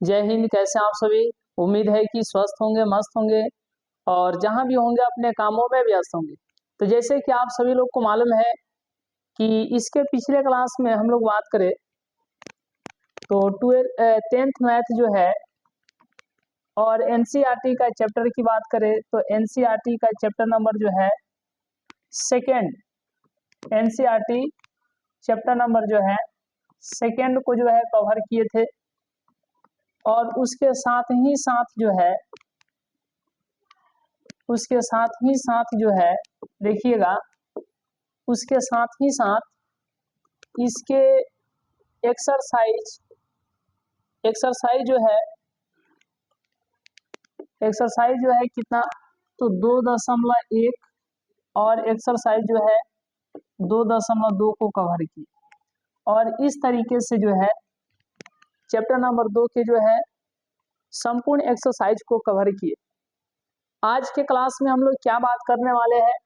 जय हिंद। कैसे हैं आप सभी? उम्मीद है कि स्वस्थ होंगे, मस्त होंगे और जहां भी होंगे अपने कामों में व्यस्त होंगे। तो जैसे कि आप सभी लोग को मालूम है कि इसके पिछले क्लास में हम लोग बात करें तो 10th मैथ जो है और एनसीईआरटी का चैप्टर की बात करें तो एनसीईआरटी का चैप्टर नंबर जो है सेकेंड, एनसीईआरटी चैप्टर नंबर जो है सेकेंड को जो है कवर किए थे। और उसके साथ ही साथ जो है देखिएगा, उसके साथ ही साथ इसके एक्सरसाइज जो है कितना, तो 2.1 और एक्सरसाइज जो है 2.2 को कवर की। और इस तरीके से जो है चैप्टर नंबर 2 के जो है संपूर्ण एक्सरसाइज को कवर किए। आज के क्लास में हम लोग क्या बात करने वाले हैं,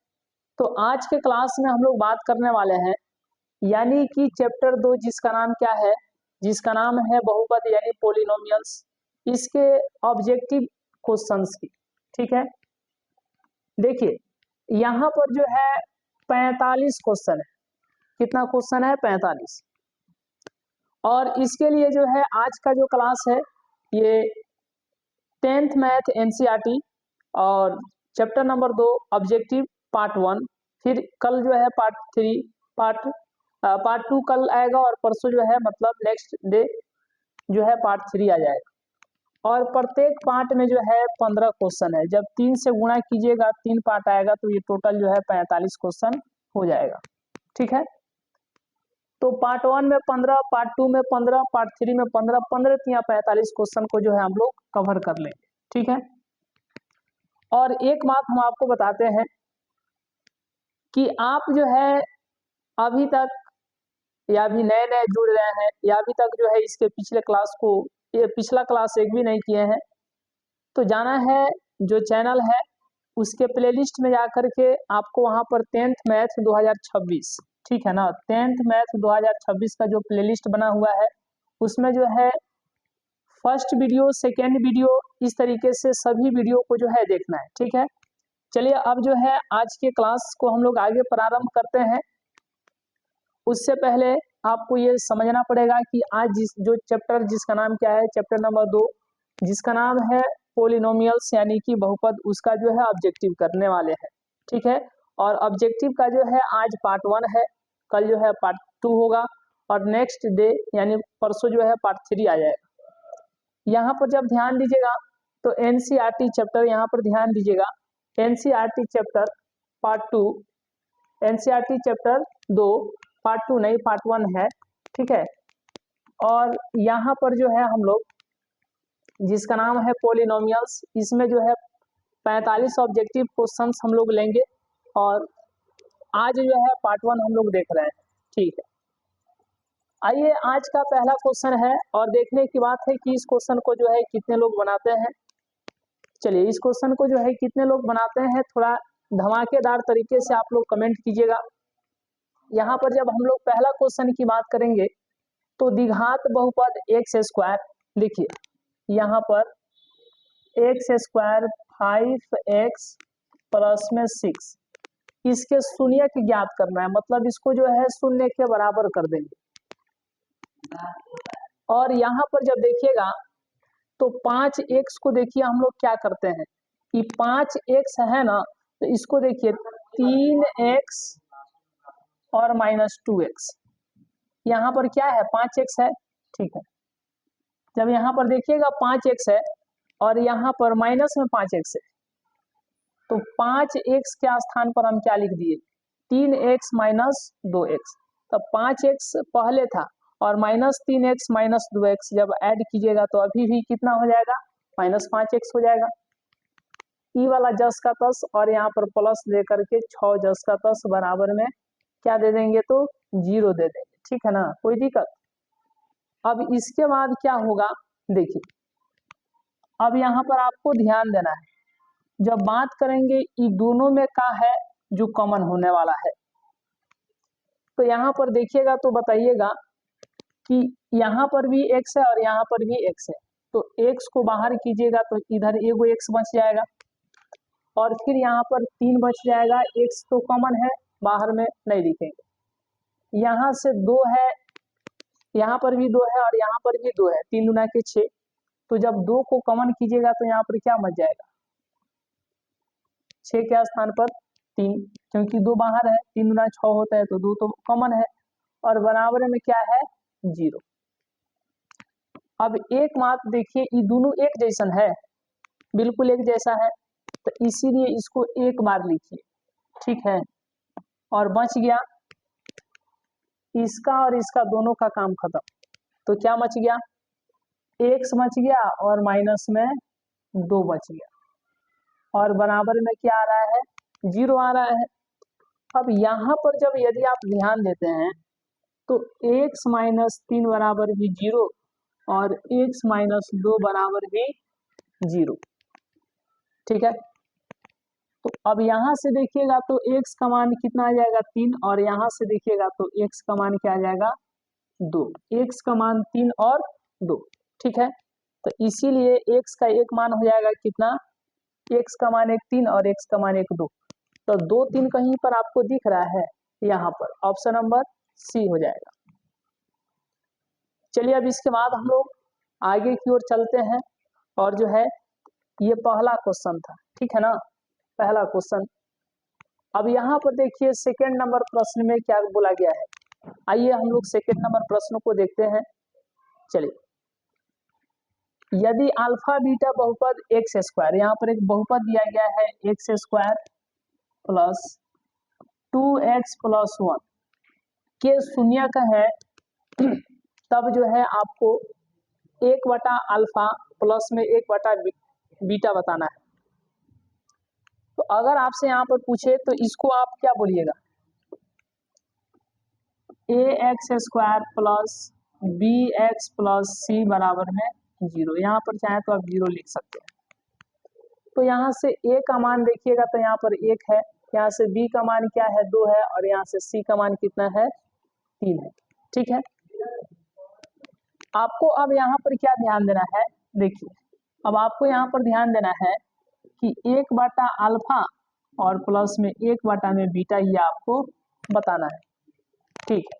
तो आज के क्लास में हम लोग बात करने वाले हैं यानी कि चैप्टर 2 जिसका नाम क्या है, जिसका नाम है बहुपद यानी पोलिनोमियल्स, इसके ऑब्जेक्टिव क्वेश्चंस की। ठीक है, देखिए यहाँ पर जो है 45 क्वेश्चन है। कितना क्वेश्चन है? 45। और इसके लिए जो है आज का जो क्लास है ये 10th मैथ एनसीईआरटी और चैप्टर नंबर 2 ऑब्जेक्टिव पार्ट 1, फिर कल जो है पार्ट 3, पार्ट 2 कल आएगा और परसों जो है मतलब नेक्स्ट डे जो है पार्ट 3 आ जाएगा। और प्रत्येक पार्ट में जो है 15 क्वेश्चन है। जब 3 से गुणा कीजिएगा 3 पार्ट आएगा तो ये टोटल जो है 45 क्वेश्चन हो जाएगा। ठीक है, तो पार्ट 1 में 15, पार्ट 2 में 15, पार्ट 3 में 15, 15 या 45 क्वेश्चन को जो है हम लोग कवर कर लेंगे। ठीक है, और एक बात हम आपको बताते हैं कि आप जो है अभी तक या अभी नए नए जुड़ रहे हैं या अभी तक जो है इसके पिछले क्लास को ये पिछला क्लास एक भी नहीं किए हैं, तो जाना है जो चैनल है उसके प्लेलिस्ट में जाकर के आपको वहां पर 10th मैथ 2026, ठीक है ना, 10th मैथ 2026 का जो प्लेलिस्ट बना हुआ है उसमें जो है फर्स्ट वीडियो, सेकेंड वीडियो, इस तरीके से सभी वीडियो को जो है देखना है। ठीक है, चलिए अब जो है आज के क्लास को हम लोग आगे प्रारंभ करते हैं। उससे पहले आपको ये समझना पड़ेगा कि आज जो चैप्टर जिसका नाम क्या है, चैप्टर नंबर 2 जिसका नाम है पोलिनोमियल्स यानी कि बहुपद, उसका जो है ऑब्जेक्टिव करने वाले हैं। ठीक है, और ऑब्जेक्टिव का जो है आज पार्ट 1 है, कल जो है पार्ट 2 होगा और नेक्स्ट डे यानी परसों जो है पार्ट 3 आ जाएगा। यहाँ पर जब ध्यान दीजिएगा तो एनसीईआरटी चैप्टर, यहाँ पर ध्यान दीजिएगा, NCERT chapter part 2, NCERT chapter 2 part 2 नहीं पार्ट 1 है। ठीक है, और यहाँ पर जो है हम लोग जिसका नाम है पोलिनोमियल्स, इसमें जो है 45 ऑब्जेक्टिव क्वेश्चंस हम लोग लेंगे और आज जो है पार्ट 1 हम लोग देख रहे हैं। ठीक है, आइए आज का पहला क्वेश्चन है और देखने की बात है कि इस क्वेश्चन को जो है कितने लोग बनाते हैं। चलिए इस क्वेश्चन को जो है कितने लोग बनाते हैं थोड़ा धमाकेदार तरीके से आप लोग कमेंट कीजिएगा। यहाँ पर जब हम लोग पहला क्वेश्चन की बात करेंगे तो द्विघात बहुपद एक्स स्क्वायर, देखिए यहाँ पर एक्स स्क्वायर 5x प्लस में 6, इसके शून्य की ज्ञात करना है, मतलब इसको जो है शून्य के बराबर कर देंगे। और यहाँ पर जब देखिएगा तो 5x को देखिए हम लोग क्या करते हैं कि 5x है ना, तो इसको देखिए 3x और -2x, यहाँ पर क्या है 5x है। ठीक है, जब यहाँ पर देखिएगा 5x है और यहाँ पर माइनस में 5x है तो 5x के स्थान पर हम क्या लिख दिए 3x माइनस 2x, तब 5x पहले था और -3x -2x जब ऐड कीजिएगा तो अभी भी कितना हो जाएगा -5x हो जाएगा। ई वाला जस का तस और यहाँ पर प्लस लेकर के 6 जस का तस बराबर में क्या दे देंगे तो 0 दे देंगे। ठीक है ना, कोई दिक्कत। अब इसके बाद क्या होगा, देखिए अब यहाँ पर आपको ध्यान देना है, जब बात करेंगे इन दोनों में का है जो कॉमन होने वाला है, तो यहाँ पर देखिएगा तो बताइएगा कि यहाँ पर भी x है और यहाँ पर भी x है, तो x को बाहर कीजिएगा तो इधर एगो x बच जाएगा और फिर यहाँ पर 3 बच जाएगा, x तो कॉमन है बाहर में नहीं दिखेंगे। यहाँ से 2 है, यहाँ पर भी 2 है और यहाँ पर भी 2 है, 3 गुना के 6। तो जब 2 को कॉमन कीजिएगा तो यहाँ पर क्या बच जाएगा, 6 के स्थान पर 3, क्योंकि 2 बाहर है, 3 गुना 6 होता है तो 2 तो कॉमन है और बराबर में क्या है 0। अब एक मात्र देखिए ये दोनों एक जैसन है, बिल्कुल एक जैसा है, तो इसीलिए इसको एक बार लिखिए, ठीक है। और बच गया इसका और इसका, दोनों का काम खत्म। तो क्या बच गया, x बच गया और माइनस में 2 बच गया और बराबर में क्या आ रहा है 0 आ रहा है। अब यहाँ पर जब यदि आप ध्यान देते हैं तो x माइनस 3 बराबर भी 0 और x माइनस 2 बराबर भी 0, ठीक है। तो अब यहाँ से देखिएगा तो x का मान कितना आ जाएगा 3 और यहाँ से देखिएगा तो x का मान क्या आ जाएगा 2, x का मान 3 और 2, ठीक है। तो इसीलिए x का एक मान हो जाएगा कितना, x का मान 1 3 और x का मान 1 2। तो 2 3 कहीं पर आपको दिख रहा है, यहाँ पर ऑप्शन नंबर सी हो जाएगा। चलिए अब इसके बाद हम लोग आगे की ओर चलते हैं और जो है ये पहला क्वेश्चन था, ठीक है ना, पहला क्वेश्चन। अब यहाँ पर देखिए सेकंड नंबर प्रश्न में क्या बोला गया है, आइए हम लोग सेकंड नंबर प्रश्न को देखते हैं। चलिए, यदि अल्फा बीटा बहुपद एक्स स्क्वायर, यहाँ पर एक बहुपद दिया गया है x square plus 2x plus 1 के शून्यक है, तब जो है आपको 1/अल्फा प्लस में 1/बीटा बताना है। तो अगर आपसे यहाँ पर पूछे तो इसको आप क्या बोलिएगा, ax square plus bx plus c बराबर में 0। यहाँ पर चाहे तो आप 0 लिख सकते हैं। तो यहाँ से a का मान देखिएगा तो यहाँ पर 1 है, यहाँ से b का मान क्या है 2 है और यहाँ से c का मान कितना है 3 है, ठीक है। आपको अब यहाँ पर क्या ध्यान देना है, देखिए अब आपको यहाँ पर ध्यान देना है कि 1/अल्फा और प्लस में 1 बीटा ये आपको बताना है, ठीक है।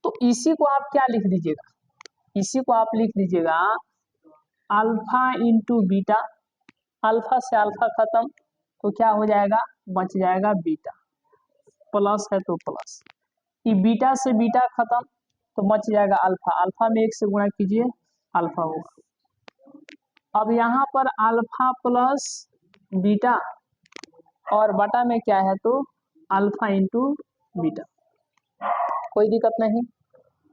तो इसी को आप क्या लिख दीजिएगा, इसी को आप लिख दीजिएगा अल्फा इंटू बीटा, अल्फा से अल्फा खत्म तो क्या हो जाएगा, बच जाएगा बीटा, प्लस है तो प्लस, ये बीटा से बीटा खत्म तो बच जाएगा अल्फा, अल्फा में 1 से गुणा कीजिए अल्फा होगा। अब यहाँ पर अल्फा प्लस बीटा और बटा में क्या है तो अल्फा इंटू बीटा, कोई दिक्कत नहीं।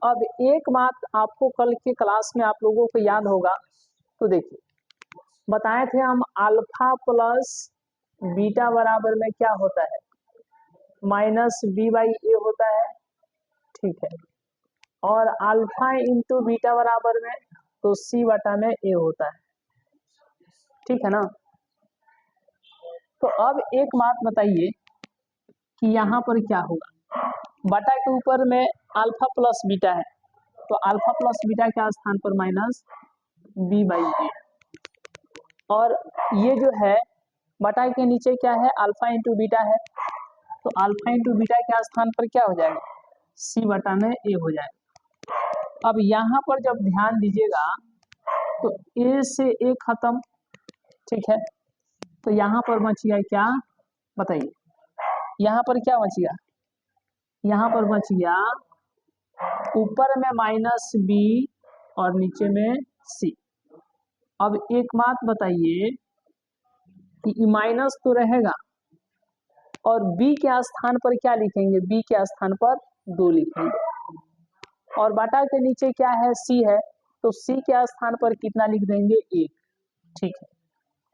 अब एक बात आपको कल के क्लास में आप लोगों को याद होगा, तो देखिए बताए थे हम अल्फा प्लस बीटा बराबर में क्या होता है माइनस b/a होता है, ठीक है। और अल्फा इंटू बीटा बराबर में तो c/a होता है, ठीक है ना। तो अब एक बात बताइए कि यहाँ पर क्या होगा, बटा के ऊपर में अल्फा प्लस बीटा है तो अल्फा प्लस बीटा के स्थान पर माइनस b/a, और ये जो है बटा के नीचे क्या है अल्फा इंटू बीटा है तो अल्फा इंटू बीटा के स्थान पर क्या हो जाएगा c/a हो जाएगा। अब यहाँ पर जब ध्यान दीजिएगा तो a से a खत्म, ठीक है। तो यहाँ पर बच गया क्या बताइए, यहाँ पर क्या बच गया, यहाँ पर बच गया ऊपर में माइनस b और नीचे में c। अब एक बात बताइए कि माइनस तो रहेगा और b के स्थान पर क्या लिखेंगे, b के स्थान पर 2 लिखेंगे और बटा के नीचे क्या है c है तो c के स्थान पर कितना लिख देंगे 1, ठीक है।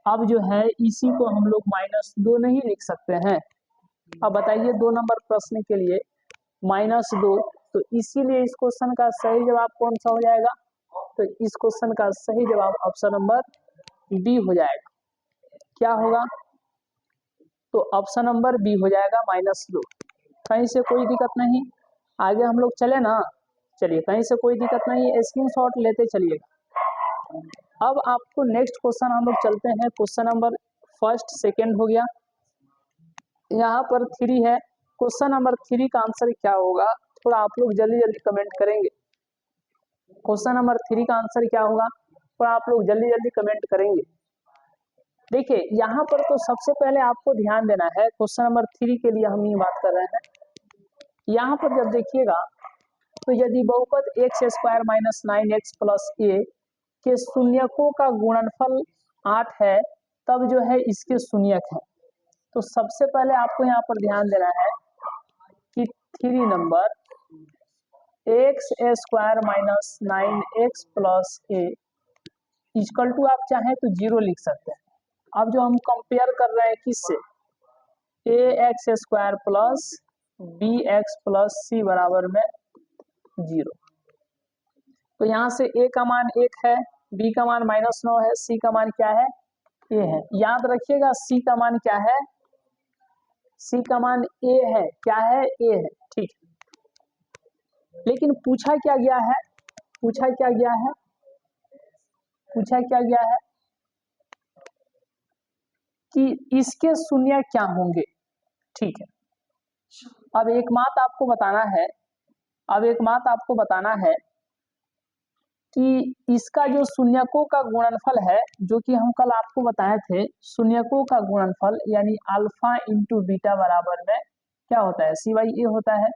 अब जो है इसी को हम लोग -2 नहीं लिख सकते हैं। अब बताइए 2 नंबर प्रश्न के लिए -2, तो इसीलिए इस क्वेश्चन का सही जवाब कौन सा हो जाएगा, तो इस क्वेश्चन का सही जवाब ऑप्शन नंबर बी हो जाएगा। क्या होगा, तो ऑप्शन नंबर बी हो जाएगा -2। कहीं से कोई दिक्कत नहीं, आगे हम लोग चले ना, चलिए कहीं से कोई दिक्कत नहीं, स्क्रीनशॉट लेते चलिएगा। अब आपको नेक्स्ट क्वेश्चन हम लोग चलते हैं, क्वेश्चन नंबर फर्स्ट सेकेंड हो गया, यहाँ पर 3 है। क्वेश्चन नंबर 3 का आंसर क्या होगा, थोड़ा आप लोग जल्दी जल्दी कमेंट करेंगे। क्वेश्चन नंबर 3 का आंसर क्या होगा, थोड़ा आप लोग जल्दी जल्दी कमेंट करेंगे। देखिए यहाँ पर तो सबसे पहले आपको ध्यान देना है, क्वेश्चन नंबर 3 के लिए हम ये बात कर रहे हैं। यहाँ पर जब देखिएगा तो यदि बहुपद x² minus 9x plus a के शून्यकों का गुणनफल 8 है, तब जो है इसके शून्यक है। तो सबसे पहले आपको यहाँ पर ध्यान देना है कि 3 number x² minus 9x plus a equal to आप चाहें तो 0 लिख सकते हैं। अब जो हम कंपेयर कर रहे हैं किससे, ax² plus bx plus c बराबर में 0। तो यहाँ से a का मान 1 है, b का मान -9 है, c का मान क्या है, a है। याद रखिएगा c का मान क्या है, c का मान a है, क्या है, a है, ठीक है। लेकिन पूछा क्या गया है, पूछा क्या गया है, पूछा क्या गया है कि इसके शून्य क्या होंगे, ठीक है। अब एक बात आपको बताना है, अब एक बात आपको बताना है कि इसका जो शून्यकों का गुणनफल है, जो कि हम कल आपको बताए थे, शून्यकों का गुणनफल यानी अल्फा इंटू बीटा बराबर में क्या होता है, c/a होता है।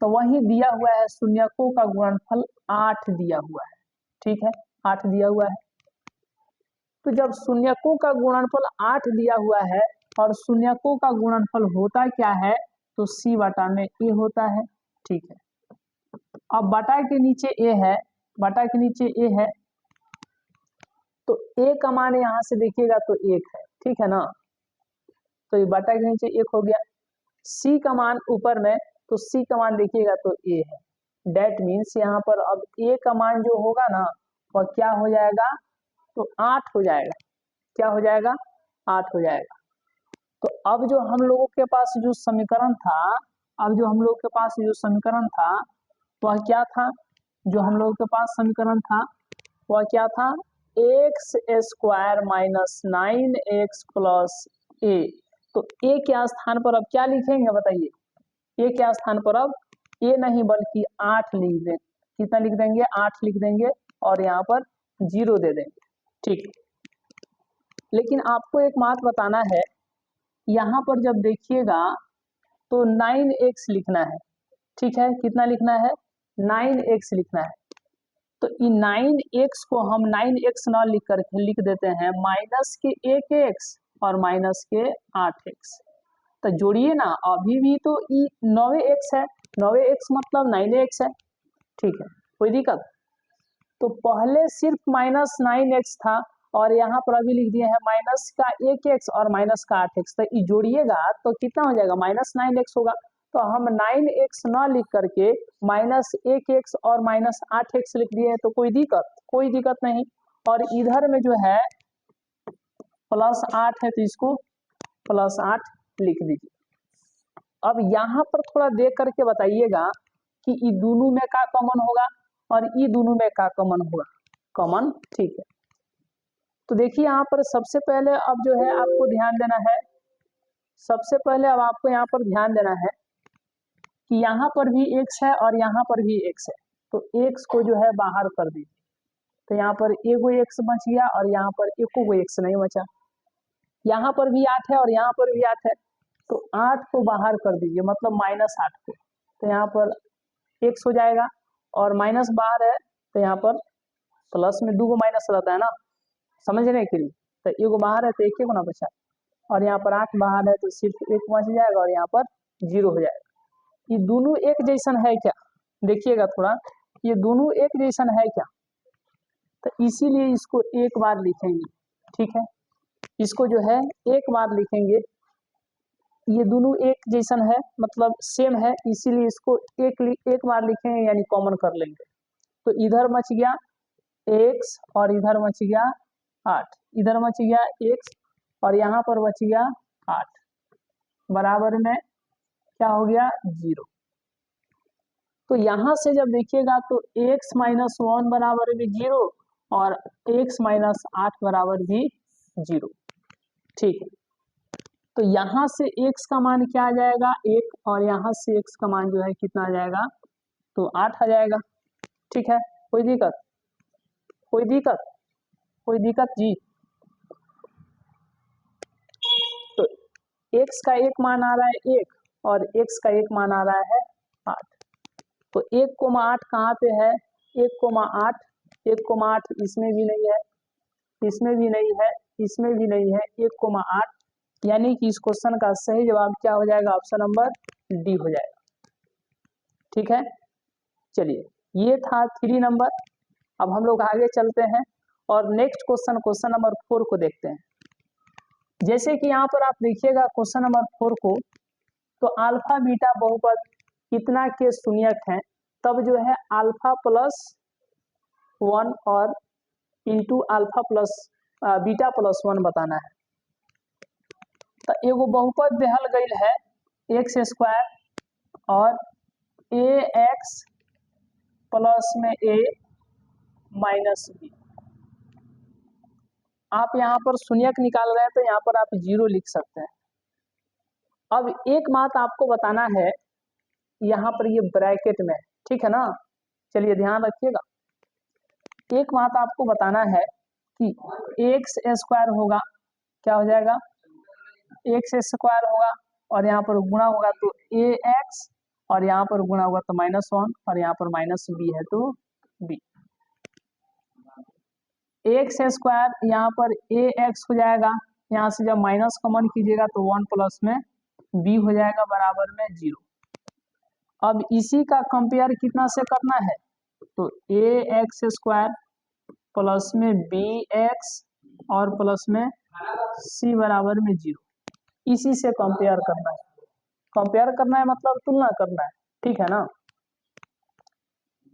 तो वही दिया हुआ है, शून्यकों का गुणनफल 8 दिया हुआ है, ठीक है, 8 दिया हुआ है। तो जब शून्यकों का गुणनफल 8 दिया हुआ है और शून्यकों का गुणनफल होता क्या है, तो c बटा में a होता है, ठीक है। अब बटा के नीचे a है, बटा के नीचे a है, तो a का मान यहाँ से देखिएगा तो 1 है, ठीक है ना। तो ये बटा के नीचे 1 हो गया। c का मान ऊपर में, तो c का मान देखिएगा तो a है। डेट मीन्स यहाँ पर अब a का मान जो होगा ना वह क्या हो जाएगा, तो 8 हो जाएगा। क्या हो जाएगा, 8 हो जाएगा। तो अब जो हम लोगों के पास जो समीकरण था, अब जो हम लोगों के पास जो समीकरण था वह क्या था, जो हम लोगों के पास समीकरण था वह क्या था, x² minus 9x plus a। तो a के स्थान पर अब क्या लिखेंगे बताइए, a के स्थान पर अब a नहीं बल्कि 8 लिख दें। कितना लिख देंगे, 8 लिख देंगे और यहाँ पर 0 दे देंगे, ठीक है। लेकिन आपको एक बात बताना है, यहाँ पर जब देखिएगा तो 9x लिखना है, ठीक है। कितना लिखना है, 9x लिखना है। तो इन 9x को हम 9x ना लिख कर लिख देते हैं माइनस के 1x और माइनस के 8x। तो जोड़िए ना, अभी भी तो 9x है, 9x मतलब 9x है, ठीक है, कोई दिक्कत। तो पहले सिर्फ -9x था और यहाँ पर अभी लिख दिए हैं माइनस का 1x और माइनस का 8x। तो ये जोड़िएगा तो कितना हो जाएगा, -9x होगा। तो हम 9x ना लिख करके -1x और -8x लिख दिए हैं, तो कोई दिक्कत नहीं। और इधर में जो है +8 है, तो इसको +8 लिख दीजिए। अब यहाँ पर थोड़ा देख करके बताइएगा कि ये दोनों में क्या कॉमन होगा और ये दोनों में क्या कॉमन होगा, कॉमन, ठीक है। तो देखिए यहाँ पर सबसे पहले अब जो है आपको ध्यान देना है, सबसे पहले अब आपको यहाँ पर ध्यान देना है कि यहाँ पर भी x है और यहाँ पर भी x है। तो x को जो है बाहर कर दीजिए, तो यहाँ पर एगो x बच गया और यहाँ पर एको x नहीं बचा। यहाँ पर भी 8 है और यहाँ पर भी 8 है, तो 8 को बाहर कर दीजिए, मतलब -8 को। तो यहाँ पर x हो जाएगा और माइनस बाहर है, तो यहाँ पर प्लस में 2 माइनस रहता है ना, समझने के लिए। तो एगो बाहर है तो एक को ना बचा, और यहाँ पर 8 बाहर है तो सिर्फ 1 बच जाएगा और यहाँ पर 0 हो जाएगा। ये दोनों एक जैसन है क्या, देखिएगा थोड़ा, ये दोनों एक जैसन है क्या, तो इसीलिए इसको एक बार लिखेंगे, ठीक है। इसको जो है एक बार लिखेंगे, ये दोनों एक जैसन है मतलब सेम है, इसीलिए इसको एक बार लिखेंगे यानी कॉमन कर लेंगे। तो इधर बच गया x और इधर बच गया 8, इधर बच गया x और यहाँ पर बच गया 8, बराबर में क्या हो गया, 0। तो यहाँ से जब देखिएगा तो x - 1 बराबर में 0 और x माइनस 8 बराबर भी 0। ठीक है, तो यहाँ से x का मान क्या आ जाएगा 1 और यहाँ से x का मान जो है कितना आ जाएगा तो 8 आ जाएगा। ठीक है, कोई दिक्कत कोई दिक्कत कोई दिक्कत जी। तो x का एक मान आ रहा है 1 और x का एक मान आ रहा है 8। तो 1,8 कहाँ पे है 1,8 1,8 इसमें भी नहीं है, इसमें भी नहीं है, इसमें भी नहीं है, 1,8 यानी कि इस क्वेश्चन का सही जवाब क्या हो जाएगा ऑप्शन नंबर डी हो जाएगा। ठीक है, चलिए ये था 3 नंबर। अब हम लोग आगे चलते हैं और नेक्स्ट क्वेश्चन नंबर 4 को देखते हैं। जैसे कि यहाँ पर आप देखिएगा क्वेश्चन नंबर 4 को, तो अल्फा बीटा बहुपद कितना के शून्यक हैं, तब जो है अल्फा प्लस 1 और into alpha plus beta plus 1 बताना है। तो एगो बहुपद देहल गई है एक्स स्क्वायर और ए एक्स प्लस में ए माइनस बी। आप यहाँ पर शून्यक निकाल रहे हैं तो यहाँ पर आप 0 लिख सकते हैं। अब एक बात आपको बताना है, यहाँ पर ये ब्रैकेट में, ठीक है ना, चलिए ध्यान रखिएगा। एक बात आपको बताना है कि एक्स स्क्वायर होगा, क्या हो जाएगा एक्स स्क्वायर होगा और यहाँ पर गुणा होगा तो ए एक्स और यहाँ पर गुणा होगा तो -1 और यहाँ पर माइनस बी है तो बी। एक्स स्क्वायर यहाँ पर ए एक्स हो जाएगा, यहाँ से जब माइनस कॉमन कीजिएगा तो 1 प्लस में बी हो जाएगा बराबर में 0। अब इसी का कंपेयर कितना से करना है तो ए एक्स स्क्वायर प्लस में बी एक्स और प्लस में सी बराबर में 0, इसी से कंपेयर करना है। कंपेयर करना है मतलब तुलना करना है, ठीक है ना।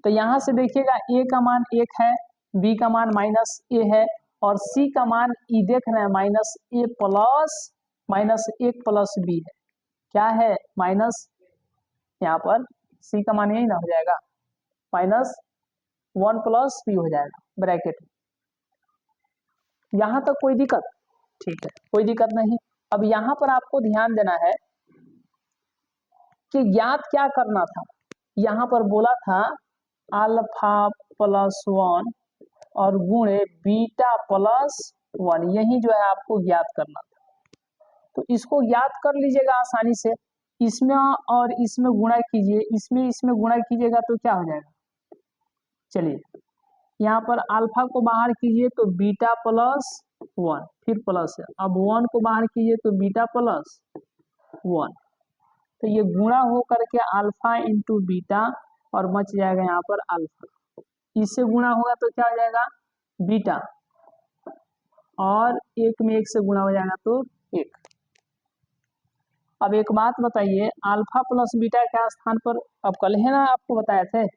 तो यहाँ से देखिएगा ए का मान 1 है, बी का मान -a है और सी का मान ई देख रहे हैं -a प्लस -1 प्लस बी है। क्या है माइनस, यहाँ पर सी का मान यही ना हो जाएगा -1 प्लस बी हो जाएगा ब्रैकेट में। यहाँ तक कोई दिक्कत, ठीक है कोई दिक्कत नहीं। अब यहाँ पर आपको ध्यान देना है कि ज्ञात क्या करना था। यहाँ पर बोला था अल्फा प्लस 1 और गुणे बीटा प्लस 1, यही जो है आपको ज्ञात करना था। तो इसको ज्ञात कर लीजिएगा आसानी से, इसमें और इसमें गुणा कीजिए, इसमें गुणा कीजिएगा तो क्या हो जाएगा, चलिए यहाँ पर अल्फा को बाहर कीजिए तो बीटा प्लस 1 फिर प्लस है, अब 1 को बाहर कीजिए तो बीटा प्लस 1, तो ये गुणा हो करके अल्फा इंटू बीटा और बच जाएगा यहाँ पर अल्फा। इससे गुणा होगा तो क्या हो जाएगा बीटा और 1 में 1 से गुणा हो जाएगा तो 1। अब एक बात बताइए, अल्फा प्लस बीटा के स्थान पर, अब कल है ना आपको बताए थे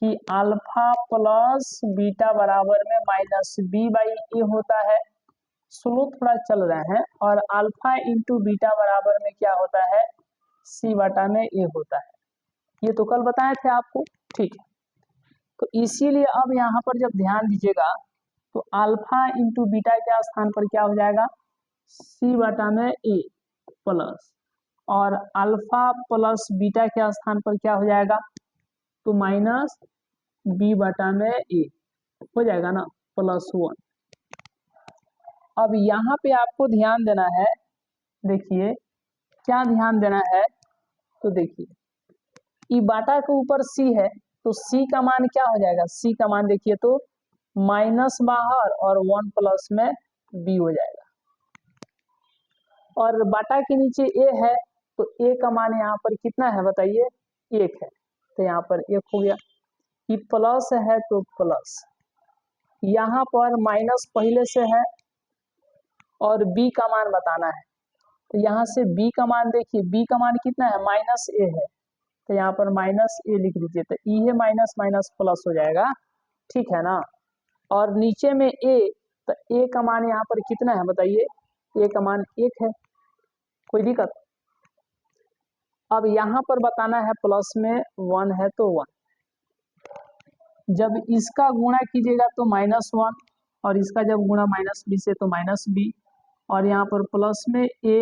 कि अल्फा प्लस बीटा बराबर में -b/a होता है। स्लो थोड़ा चल रहे हैं और अल्फा इंटू बीटा बराबर में क्या होता है c/a होता है। ये तो कल बताए थे आपको, ठीक है। तो इसीलिए अब यहाँ पर जब ध्यान दीजिएगा तो अल्फा इंटू बीटा के स्थान पर क्या हो जाएगा c/a प्लस, और अल्फा प्लस बीटा के स्थान पर क्या हो जाएगा तो -b/a हो जाएगा ना +1। अब यहाँ पे आपको ध्यान देना है, देखिए क्या ध्यान देना है, तो देखिए ई बाटा के ऊपर c है तो c का मान क्या हो जाएगा, c का मान देखिए तो माइनस बाहर और 1 प्लस में b हो जाएगा, और बाटा के नीचे a है तो a का मान यहाँ पर कितना है बताइए 1 है, तो यहाँ पर 1 हो गया। ई प्लस है तो प्लस, यहाँ पर माइनस पहले से है और b का मान बताना है, तो यहाँ से b का मान देखिए, b का मान कितना है -a है, तो यहाँ पर -a लिख दीजिए, तो ई है माइनस माइनस प्लस हो जाएगा, ठीक है ना। और नीचे में a, तो a का मान यहाँ पर कितना है बताइए, a का मान 1 है, कोई दिक्कत। अब यहाँ पर बताना है प्लस में 1 है तो 1, जब इसका गुणा कीजिएगा तो -1 और इसका जब गुणा -b से तो -b और यहाँ पर प्लस में a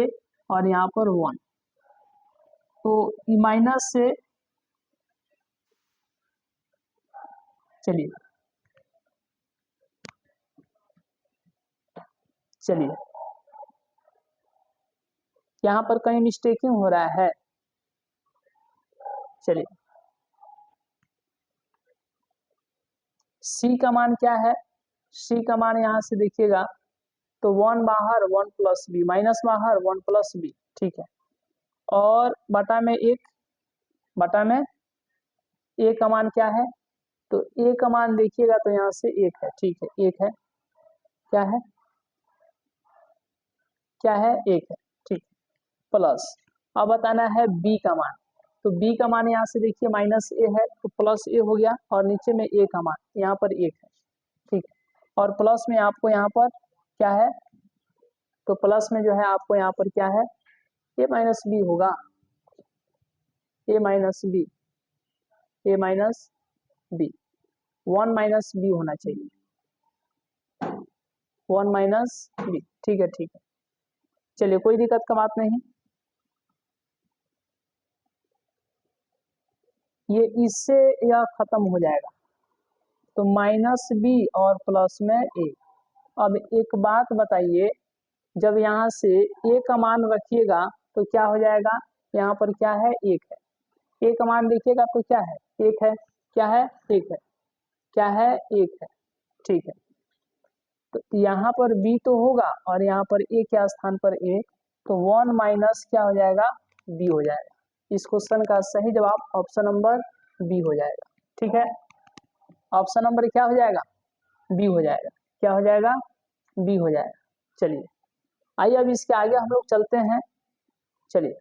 और यहाँ पर 1, तो माइनस से चलिए यहाँ पर कहीं मिस्टेकिंग हो रहा है। चलिए c का मान क्या है, c का मान यहाँ से देखिएगा तो 1 बाहर 1 प्लस बी, माइनस बाहर 1 प्लस बी, ठीक है। और बटा में 1, बटा में a का मान क्या है, तो a का मान देखिएगा तो यहाँ से 1 है, ठीक है, 1 है, क्या है, क्या है, 1 है, ठीक, प्लस अब बताना है b का मान, तो b का मान यहाँ से देखिए -a है तो प्लस a हो गया और नीचे में a का मान यहाँ पर 1 है, ठीक है। और प्लस में आपको यहाँ पर क्या है, तो प्लस में जो है आपको यहाँ पर क्या है, a माइनस बी होगा, a minus B, a minus B, 1 minus B होना चाहिए, 1 माइनस बी, ठीक है, ठीक है। चलिए कोई दिक्कत का बात नहीं, ये इससे यह खत्म हो जाएगा, तो -b और प्लस में a। अब एक बात बताइए, जब यहाँ से a का मान रखिएगा तो क्या हो जाएगा, यहाँ पर क्या है, 1 है, a का मान देखिएगा तो क्या है, 1 है, क्या है, 1 है, क्या है, 1 है, ठीक है। तो यहाँ पर b तो होगा और यहाँ पर a के स्थान पर 1, तो 1 माइनस क्या हो जाएगा, b हो जाएगा। इस क्वेश्चन का सही जवाब ऑप्शन नंबर बी हो जाएगा, ठीक है। ऑप्शन नंबर क्या हो जाएगा, बी हो जाएगा, क्या हो जाएगा, बी हो जाएगा। चलिए आइए अब इसके आगे हम लोग चलते हैं, चलिए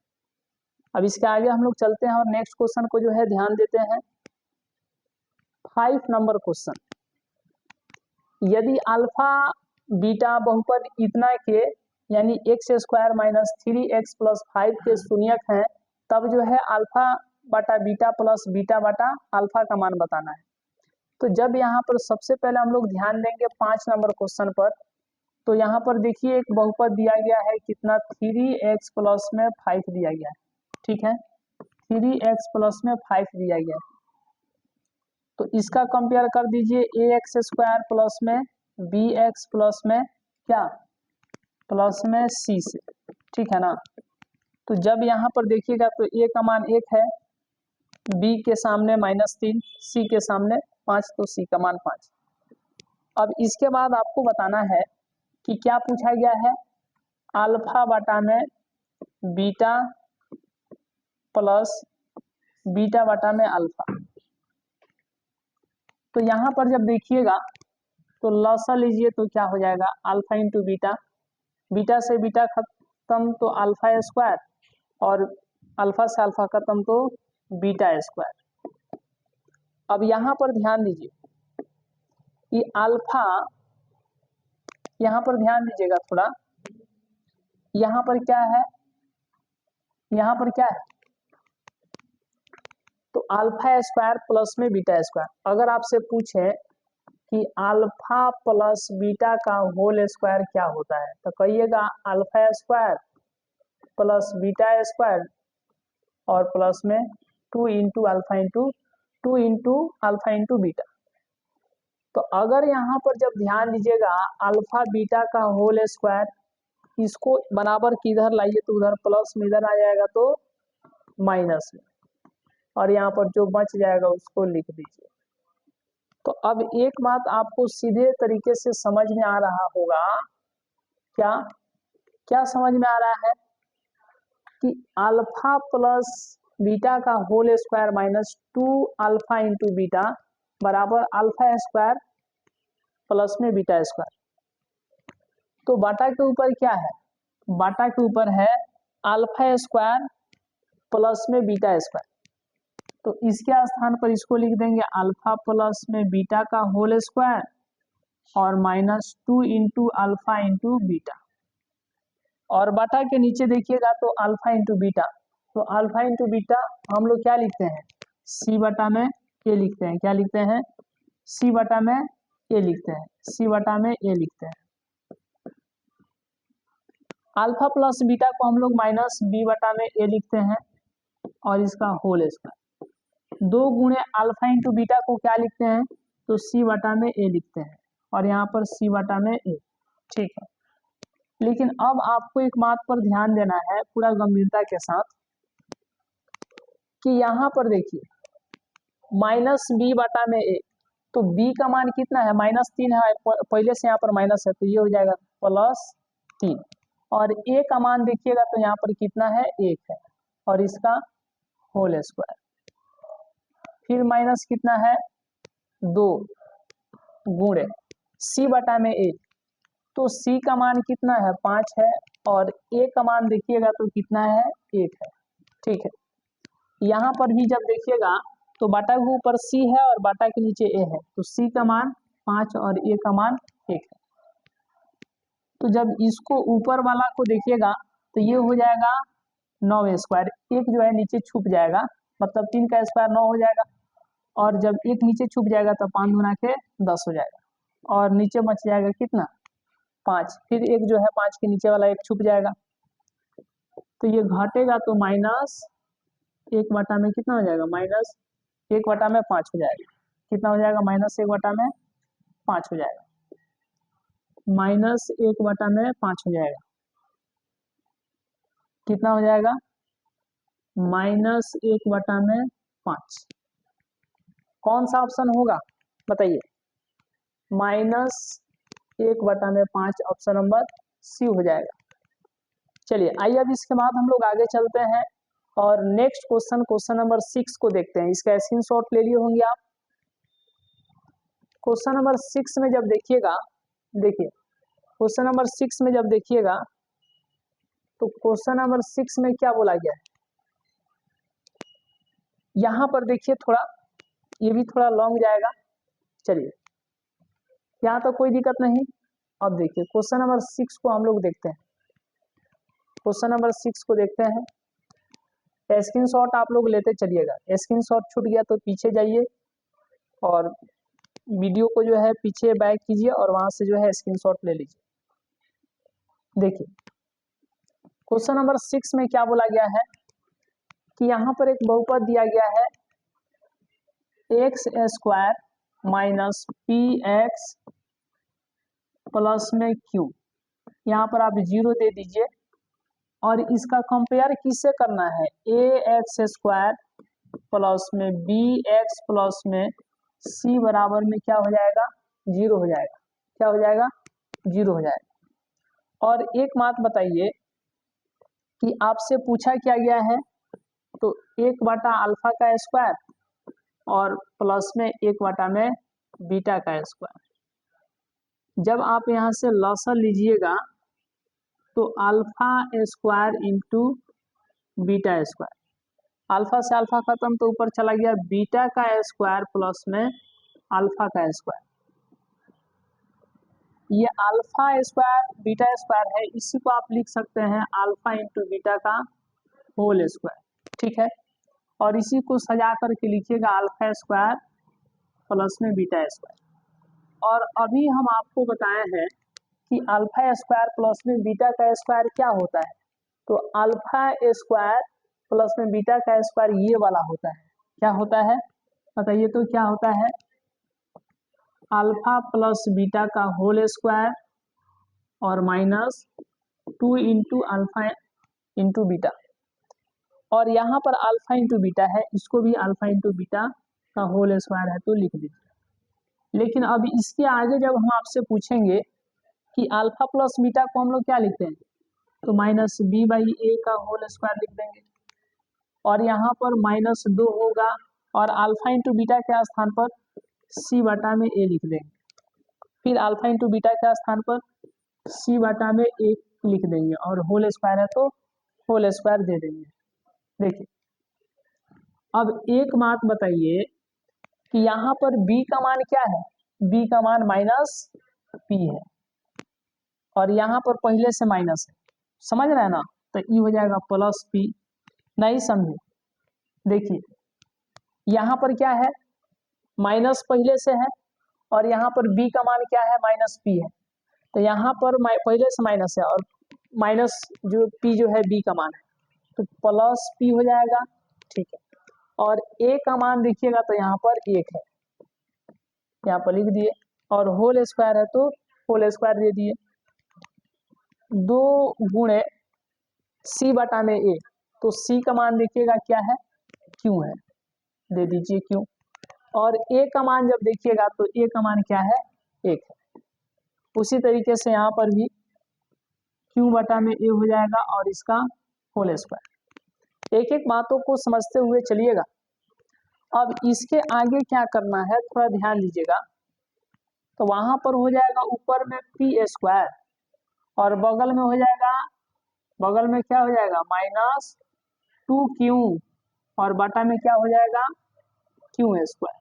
अब इसके आगे हम लोग चलते हैं और नेक्स्ट क्वेश्चन को जो है ध्यान देते हैं। 5 नंबर क्वेश्चन, यदि अल्फा बीटा बहुपद इतना के यानी x² माइनस 3x प्लस 5 के शून्यक हैं, तब जो है अल्फा बटा बीटा प्लस बीटा बटा अल्फा का मान बताना है। तो जब यहाँ पर सबसे पहले हम लोग ध्यान देंगे 5 नंबर क्वेश्चन पर, तो यहाँ पर देखिए एक बहुपद दिया गया है कितना, 3x प्लस में 5 दिया गया है, ठीक है, 3x प्लस में 5 दिया गया है। तो इसका कंपेयर कर दीजिए ax² प्लस में bx प्लस में क्या, प्लस में c से, ठीक है ना। तो जब यहाँ पर देखिएगा तो a का मान 1 है, b के सामने -3, c के सामने 5, तो c का मान 5। अब इसके बाद आपको बताना है कि क्या पूछा गया है, अल्फा बटा में बीटा प्लस बीटा बटा में अल्फा। तो यहाँ पर जब देखिएगा तो लसा लीजिए तो क्या हो जाएगा, अल्फा इंटू बीटा, बीटा से बीटा खत्म तो अल्फा स्क्वायर और अल्फा से अल्फा खत्म तो बीटा स्क्वायर। अब यहाँ पर ध्यान दीजिए कि अल्फा, यहाँ पर ध्यान दीजिएगा थोड़ा, यहाँ पर क्या है, यहाँ पर क्या है, तो अल्फा स्क्वायर प्लस में बीटा स्क्वायर। अगर आपसे पूछे कि अल्फा प्लस बीटा का होल स्क्वायर क्या होता है, तो कहिएगा alpha square plus beta square और प्लस में 2 into alpha into 2 into alpha into beta. तो अगर यहाँ पर जब ध्यान दीजिएगा अल्फा बीटा का होल स्क्वायर, इसको बराबर किधर लाइए तो उधर प्लस में इधर आ जाएगा तो माइनस में, और यहाँ पर जो बच जाएगा उसको लिख दीजिए। तो अब एक बात आपको सीधे तरीके से समझ में आ रहा होगा, क्या क्या समझ में आ रहा है कि अल्फा प्लस बीटा का whole square minus 2 alpha into beta बराबर अल्फा स्क्वायर प्लस में बीटा स्क्वायर। तो बाटा के ऊपर क्या है, बाटा के ऊपर है अल्फा स्क्वायर प्लस में बीटा स्क्वायर। तो इसके स्थान पर इसको लिख देंगे अल्फा प्लस में बीटा का होल स्क्वायर और -2 इंटू अल्फा इंटू बीटा, और बाटा के नीचे देखिएगा तो अल्फा इंटू बीटा, तो अल्फा इंटू बीटा हम लोग क्या लिखते हैं, c बटा में a लिखते हैं, क्या लिखते हैं, सी बटा में ए लिखते हैं, सी बटा में ए लिखते हैं। अल्फा प्लस बीटा को हम लोग माइनस बी बटा में ए लिखते हैं और इसका होल स्क्वायर। 2 गुणे अल्फा इंटू बीटा को क्या लिखते हैं, तो सी बटा में ए लिखते हैं और यहाँ पर सी बटा में ए। ठीक है, लेकिन अब आपको एक बात पर ध्यान देना है पूरा गंभीरता के साथ कि यहाँ पर देखिए माइनस बी बटा में ए, तो बी का मान कितना है, -3 है, पहले से यहाँ पर माइनस है तो ये हो जाएगा +3 और ए का मान देखिएगा तो यहाँ पर कितना है, 1 है और इसका होल स्क्वायर। फिर माइनस कितना है, 2 गुणे सी बटा में ए, तो सी का मान कितना है, 5 है और ए का मान देखिएगा तो कितना है, 1 है। ठीक है, यहाँ पर भी जब देखिएगा तो बाटा के ऊपर सी है और बाटा के नीचे ए है, तो सी का मान 5 और ए का मान 1 है। तो जब इसको ऊपर वाला को देखिएगा तो ये हो जाएगा 9 स्क्वायर, एक जो है नीचे छुप जाएगा, मतलब 3 का स्क्वायर 9 हो जाएगा और जब एक नीचे छुप जाएगा तो 5 गुना के 10 हो जाएगा और नीचे बच जाएगा कितना, 5। फिर एक जो है 5 के नीचे वाला एक छुप जाएगा तो ये घटेगा तो -1 बटा में कितना हो जाएगा, -1 बटा में 5 हो जाएगा। कितना हो जाएगा, -1 बटा में 5 हो जाएगा, -1 बटा में 5 हो जाएगा। कितना हो जाएगा, -1 बटा में 5। कौन सा ऑप्शन होगा बताइए, -1 बटा में 5 ऑप्शन नंबर सी हो जाएगा। चलिए आइए अब इसके बाद हम लोग आगे चलते हैं और नेक्स्ट क्वेश्चन नंबर 6 को देखते हैं। इसका स्क्रीनशॉट ले लिए होंगे आप। क्वेश्चन नंबर 6 में जब देखिएगा, देखिए क्वेश्चन नंबर 6 में जब देखिएगा तो क्वेश्चन नंबर 6 में क्या बोला गया है, यहाँ पर देखिए थोड़ा ये भी थोड़ा लॉन्ग जाएगा। चलिए यहाँ तो कोई दिक्कत नहीं। अब देखिए क्वेश्चन नंबर 6 को हम लोग देखते हैं। क्वेश्चन नंबर 6 को देखते हैं, स्क्रीनशॉट आप लोग लेते चलिएगा। स्क्रीनशॉट छूट गया तो पीछे जाइए और वीडियो को जो है पीछे बैक कीजिए और वहां से जो है स्क्रीनशॉट ले लीजिए। देखिए क्वेश्चन नंबर 6 में क्या बोला गया है कि यहाँ पर एक बहुपद दिया गया है x² माइनस px प्लस में q। यहाँ पर आप 0 दे दीजिए और इसका कंपेयर किससे करना है, ax² प्लस में bx प्लस में c बराबर में क्या हो जाएगा, 0 हो जाएगा। क्या हो जाएगा, 0 हो जाएगा। और एक बात बताइए कि आपसे पूछा क्या गया है, तो 1 बटा अल्फा का स्क्वायर और प्लस में 1 बटा में बीटा का स्क्वायर। जब आप यहाँ से लॉसर लीजिएगा तो alpha square into beta square, alpha से अल्फा खत्म तो ऊपर चला गया बीटा का स्क्वायर प्लस में अल्फा का स्क्वायर। ये अल्फा स्क्वायर बीटा स्क्वायर है, इसी को आप लिख सकते हैं अल्फा इंटू बीटा का होल स्क्वायर। ठीक है, और इसी को सजा करके लिखिएगा अल्फा स्क्वायर प्लस में बीटा स्क्वायर। और अभी हम आपको बताए हैं कि अल्फा स्क्वायर प्लस में बीटा का स्क्वायर क्या होता है, तो अल्फा स्क्वायर प्लस में बीटा का स्क्वायर ये वाला होता है। क्या होता है बताइए, तो क्या होता है, अल्फा प्लस बीटा का होल स्क्वायर और minus 2 into alpha into beta. और यहाँ पर अल्फा इंटू बीटा है, इसको भी अल्फा इंटू बीटा का होल स्क्वायर है तो लिख दीजिए। लेकिन अब इसके आगे जब हम आपसे पूछेंगे कि अल्फा प्लस बीटा को हम लोग क्या लिखते हैं, तो -b/a का होल स्क्वायर लिख देंगे और यहाँ पर -2 होगा और अल्फा इंटू बीटा के स्थान पर c बटा में a लिख देंगे। फिर अल्फा इंटू बीटा के स्थान पर c बटा में 1 लिख देंगे और होल स्क्वायर है तो होल स्क्वायर दे देंगे। देखिए अब एक बात बताइए कि यहाँ पर b का मान क्या है, b का मान -p है और यहाँ पर पहले से माइनस है, समझ रहे हैं ना, तो ई हो जाएगा +p। नहीं समझे, देखिए यहाँ पर क्या है, माइनस पहले से है और यहाँ पर b का मान क्या है, माइनस p है, तो यहाँ पर पहले से माइनस है और माइनस जो p जो है b का मान है, तो प्लस p हो जाएगा, ठीक है। और a का मान देखिएगा तो यहाँ पर 1 है, यहाँ पर लिख दिए, और होल स्क्वायर है तो होल स्क्वायर दे दिए, 2 गुणे c बटा में a, तो c का मान देखिएगा क्या है, q है, दे दीजिए q। और a का मान जब देखिएगा तो a का मान क्या है, 1 है। उसी तरीके से यहाँ पर भी q बटा में a हो जाएगा और इसका होल स्क्वायर। एक एक बातों को समझते हुए चलिएगा। अब इसके आगे क्या करना है थोड़ा ध्यान दीजिएगा, तो वहां पर हो जाएगा ऊपर में पी स्क्वायर और बगल में हो जाएगा, बगल में क्या हो जाएगा, माइनस 2q और बटा में क्या हो जाएगा, क्यू स्क्वायर,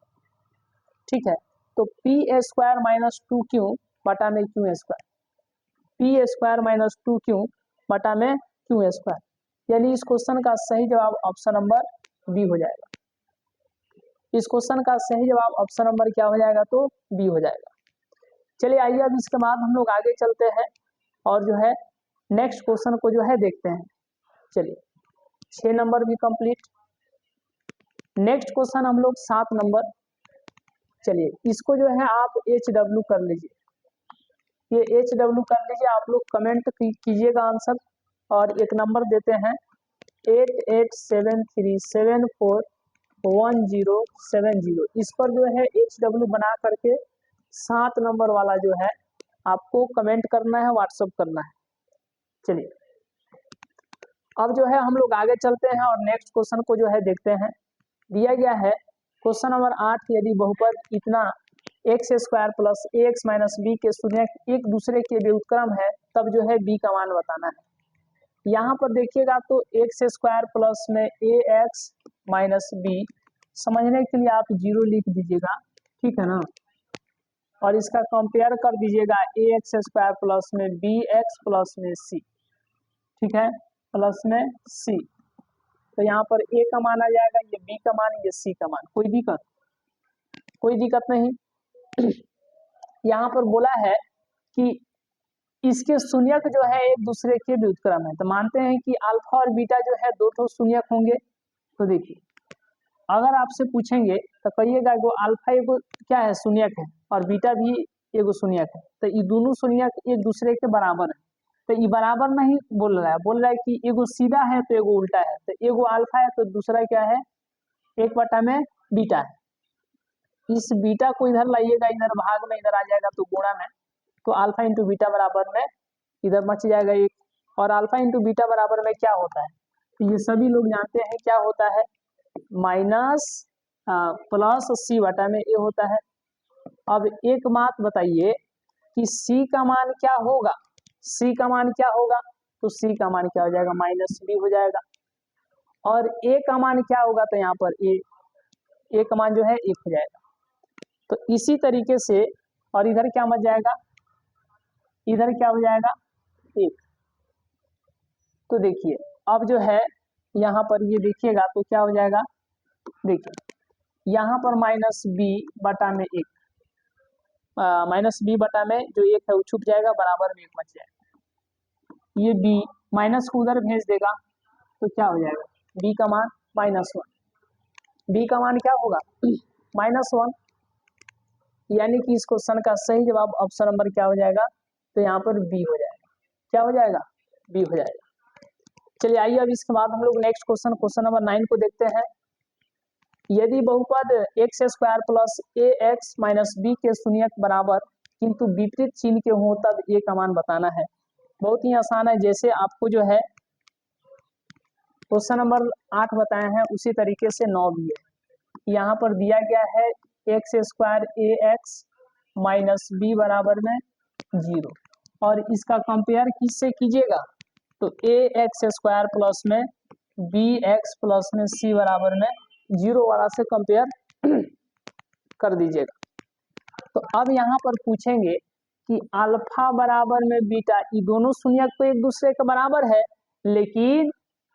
ठीक है। तो पी स्क्वायर माइनस 2q बटा में Q square, P square minus 2q बटा में क्यू स्क्वायर, यानी इस क्वेश्चन का सही जवाब ऑप्शन नंबर बी हो जाएगा। इस क्वेश्चन का सही जवाब ऑप्शन नंबर क्या हो जाएगा, तो बी हो जाएगा। चलिए आइए अब इसके बाद हम लोग आगे चलते हैं और जो है नेक्स्ट क्वेश्चन को जो है देखते हैं। चलिए 6 नंबर भी कंप्लीट। नेक्स्ट क्वेश्चन हम लोग 7 नंबर, चलिए इसको जो है आप HW कर लीजिए, ये HW कर लीजिए, आप लोग कमेंट कीजिएगा आंसर, और एक नंबर देते हैं 8873741070, इस पर जो है HW बना करके 7 नंबर वाला जो है आपको कमेंट करना है, व्हाट्सअप करना है। चलिए अब जो है हम लोग आगे चलते हैं और नेक्स्ट क्वेश्चन को जो है देखते हैं। दिया गया है क्वेश्चन नंबर 8, यदि बहुपद इतना एक्स स्क्वायर प्लस ए एक्स माइनस बी के शून्य एक दूसरे के व्युत्क्रम है तब जो है बी का मान बताना है। यहाँ पर देखिएगा तो एक्स स्क्वायर प्लस में ए एक्स माइनस बी, समझने के लिए आप 0 लिख दीजिएगा, ठीक है ना, और इसका कंपेयर कर दीजिएगा ए एक्स स्क्वायर प्लस में बी एक्स प्लस में सी, ठीक है, प्लस में सी, तो यहाँ पर ए का मान आ जाएगा, ये बी का मान, ये सी का मान, कोई दिक्कत नहीं। यहाँ पर बोला है कि इसके शून्यक जो है एक दूसरे के व्युत्क्रम है, तो मानते हैं कि अल्फा और बीटा जो है 2 शून्यक होंगे। तो देखिए अगर आपसे पूछेंगे तो कहिएगा एगो अल्फा एगो क्या है, शून्यक है, और बीटा भी एगो शून्यक है, तो ये दोनों शून्यक एक दूसरे के बराबर है। तो ये बराबर नहीं बोल रहा है, बोल रहा है कि एगो सीधा है तो एगो उल्टा है, तो एगो अल्फा है तो दूसरा क्या है, 1 में बीटा है। इस बीटा को इधर लाइएगा, इधर भाग में इधर आ जाएगा तो गुणा में, तो अल्फा इंटू बीटा बराबर में इधर बच जाएगा 1, और अल्फा इंटू बीटा बराबर में क्या होता है, तो ये सभी लोग जानते हैं क्या होता है, माइनस प्लस सी बटा में ए होता है। अब एक बात बताइए कि सी का मान क्या होगा, सी का मान क्या होगा, तो सी का मान क्या हो जाएगा, माइनस बी हो जाएगा। और ए का मान क्या होगा, तो यहाँ पर ए का मान जो है 1 हो जाएगा। तो इसी तरीके से, और इधर क्या बच जाएगा, इधर क्या हो जाएगा 1। तो देखिए अब जो है यहाँ पर ये देखिएगा तो क्या हो जाएगा, देखिए यहाँ पर माइनस बी बटा में 1, माइनस बी बटा में जो 1 है वो छुप जाएगा, बराबर में 1 बच जाएगा। ये बी माइनस को उधर भेज देगा तो क्या हो जाएगा, बी का मान -1, बी का मान क्या होगा, -1, यानी कि इस क्वेश्चन का सही जवाब ऑप्शन नंबर क्या हो जाएगा, तो यहाँ पर बी हो जाएगा। क्या हो जाएगा, बी हो जाएगा। चलिए आइए अब इसके बाद हम लोग नेक्स्ट क्वेश्चन नंबर 9 को देखते हैं। यदि बहुपद एक्स स्क्वायर प्लस ए एक्स माइनस बी के शून्यक बराबर किंतु विपरीत चिन्ह के हों तब ए का मान बताना है। बहुत ही आसान है, जैसे आपको जो है क्वेश्चन नंबर 8 बताए हैं उसी तरीके से 9 भी है। यहाँ पर दिया गया है एक्स स्क्वायर ए एक्स माइनस बी बराबर में 0, और इसका कंपेयर किससे कीजिएगा, तो ए एक्स स्क्वायर प्लस में बी एक्स प्लस में सी बराबर में 0 वाला से कंपेयर कर दीजिएगा। तो अब यहाँ पर पूछेंगे कि अल्फा बराबर में बीटा, ये दोनों शून्यक तो एक दूसरे के बराबर है, लेकिन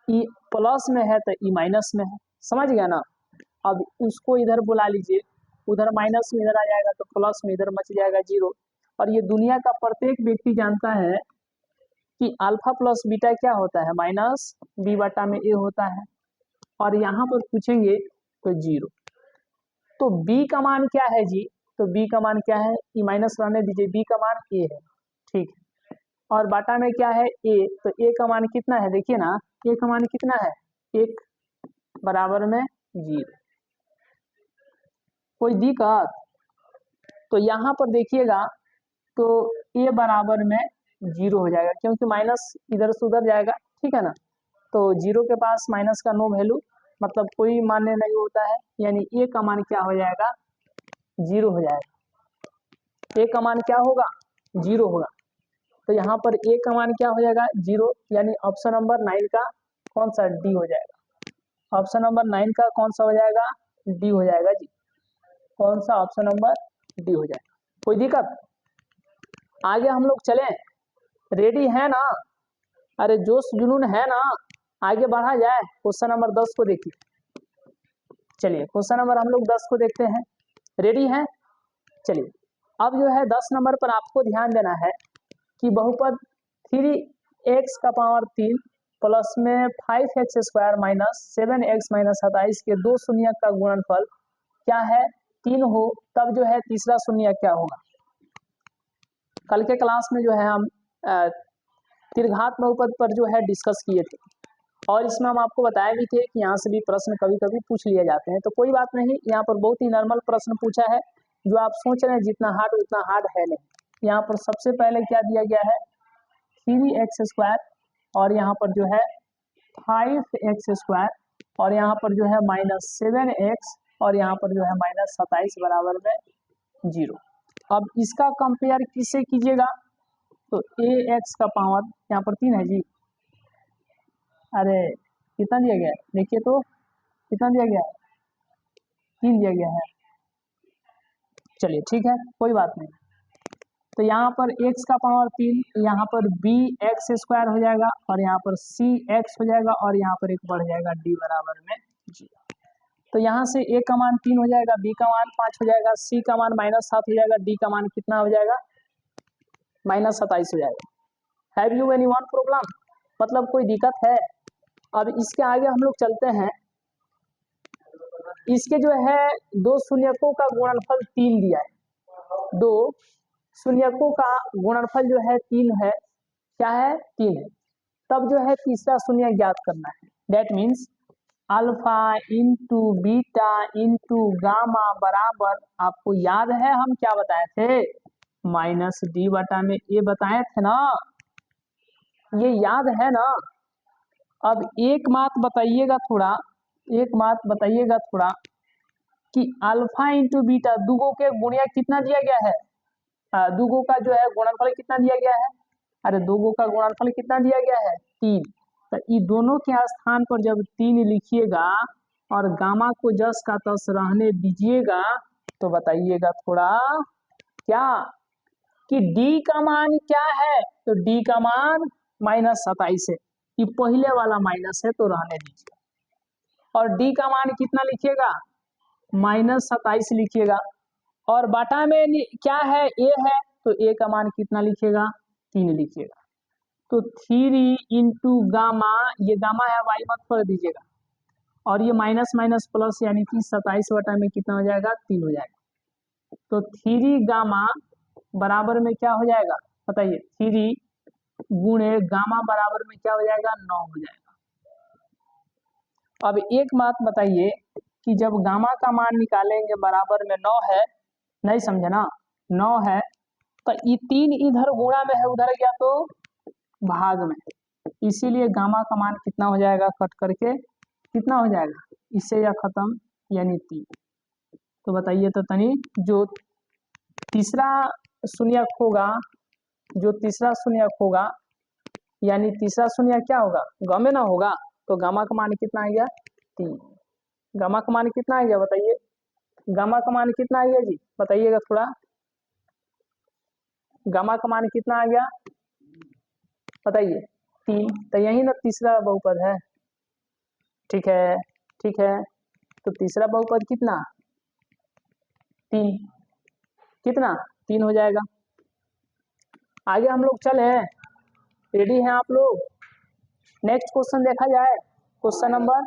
ई प्लस में है तो ई माइनस में है, समझ गया ना। अब उसको इधर बुला लीजिए, उधर माइनस में इधर आ जाएगा तो प्लस में इधर बच जाएगा 0। और ये दुनिया का प्रत्येक व्यक्ति जानता है कि अल्फा प्लस बीटा क्या होता है, माइनस बी बटा में ए होता है। और यहाँ पर पूछेंगे तो 0। तो बी का मान क्या है जी, तो बी का मान क्या है, ये माइनस रहने दीजिए, बी का मान ए है, ठीक है। और बाटा में क्या है ए, तो ए का मान कितना है, देखिए ना, ए का मान कितना है 1 बराबर में 0। कोई दिक्कत? तो यहाँ पर देखिएगा तो ए बराबर में 0 हो जाएगा, क्योंकि माइनस इधर से उधर जाएगा, ठीक है ना। तो 0 के पास माइनस का नो वैल्यू, मतलब कोई मान्य नहीं होता है, यानी ए का मान क्या हो जाएगा 0 हो जाएगा। ए का मान क्या होगा 0 होगा। तो यहाँ पर ए का मान क्या हो जाएगा 0, यानी ऑप्शन नंबर 9 का कौन सा, डी हो जाएगा। ऑप्शन नंबर 9 का कौन सा हो जाएगा, डी हो जाएगा जी। कौन सा, ऑप्शन नंबर डी हो जाएगा। कोई दिक्कत? आगे हम लोग चलें, रेडी है ना? अरे जोश जुनून है ना? आगे बढ़ा जाए। क्वेश्चन नंबर 10 को देखिए। चलिए क्वेश्चन नंबर हम लोग 10 को देखते हैं, रेडी है? चलिए अब जो है 10 नंबर पर आपको ध्यान देना है कि बहुपद 3x का पावर 3 प्लस में 5x square minus 7x minus 27 के दो शून्य का गुणनफल क्या है 3 हो, तब जो है तीसरा शून्य क्या होगा। कल के क्लास में जो है हम त्रिघात बहुपद पर जो है डिस्कस किए थे, और इसमें हम आपको बताए भी थे कि यहाँ से भी प्रश्न कभी कभी पूछ लिए जाते हैं। तो कोई बात नहीं, यहाँ पर बहुत ही नॉर्मल प्रश्न पूछा है, जो आप सोच रहे हैं जितना हार्ड उतना हार्ड है नहीं। यहाँ पर सबसे पहले क्या दिया गया है 3x स्क्वायर, और यहाँ पर जो है 5x स्क्वायर, और यहाँ पर जो है माइनस 7x, और यहाँ पर जो है माइनस 27 बराबर में 0। अब इसका कंपेयर किससे कीजिएगा, तो ax का पावर यहाँ पर 3 है जी। अरे कितना दिया गया है, देखिए तो कितना दिया गया है, 3 दिया गया है। चलिए ठीक है, कोई बात नहीं। तो यहाँ पर x का पावर 3, यहाँ पर bx स्क्वायर हो जाएगा, और यहाँ पर cx हो जाएगा, और यहाँ पर एक बढ़ जाएगा d बराबर में 0। तो यहाँ से a का मान 3 हो जाएगा, b का मान 5 हो जाएगा, c का मान -7 हो जाएगा, d का मान कितना हो जाएगा -27 हो जाएगा। Have you any one problem, मतलब कोई दिक्कत है? अब इसके आगे हम लोग चलते हैं। इसके जो है दो शून्यकों का गुणनफल 3 दिया है, दो शून्यकों का गुणनफल जो है 3 है, क्या है 3 है। तब जो है तीसरा शून्य ज्ञात करना है। That means alpha into beta into gamma बराबर, आपको याद है हम क्या बताए थे, माइनस डी बटा में ए बताए थे ना, ये याद है ना। अब एक बात बताइएगा थोड़ा, एक बात बताइएगा थोड़ा कि अल्फा इंटू बीटा दुगो के गुणिया कितना दिया गया है, दुगो का जो है गुणनफल कितना दिया गया है, अरे दुगो का गुणनफल कितना दिया गया है 3। तो ये दोनों के स्थान पर जब 3 लिखिएगा और गामा को जस का तस रहने दीजिएगा, तो बताइएगा थोड़ा क्या कि d का मान क्या है, तो d का मान -27 है, ये पहले वाला माइनस है तो रहने दीजिए। और d का मान कितना लिखिएगा -27 लिखिएगा, और बाटा में क्या है a है, तो a का मान कितना लिखिएगा 3 लिखिएगा। तो 3 इंटू गामा, ये गामा है y मत कर दीजिएगा, और ये माइनस माइनस प्लस, यानी कि 27 बटा में कितना हो जाएगा 3 हो जाएगा। तो 3 गामा बराबर में क्या हो जाएगा बताइए, 3 गुणे गामा बराबर में क्या हो जाएगा 9 हो जाएगा। अब एक बात बताइए कि जब गामा का मान निकालेंगे बराबर में 9 है, नहीं समझे ना, 9 है, तो ये 3 इधर गुणा में है, उधर गया तो भाग में, इसीलिए गामा का मान कितना हो जाएगा, कट करके कितना हो जाएगा, इससे या खत्म यानी 3। तो बताइए तो तनी, जो तीसरा शून्य होगा, जो तीसरा शून्य होगा, यानी तीसरा शून्य क्या होगा, गामा ना होगा, तो गामा का मान कितना आ गया 3। गामा का मान कितना आ गया बताइए, गामा का मान कितना आ गया जी बताइएगा थोड़ा, गामा का मान कितना आ गया बताइए 3। तो यही ना तीसरा बहुपद है, ठीक है, ठीक है। तो तीसरा बहुपद कितना 3, कितना 3 हो जाएगा। आगे हम लोग चले, रेडी हैं आप लोग? नेक्स्ट क्वेश्चन देखा जाए, क्वेश्चन नंबर,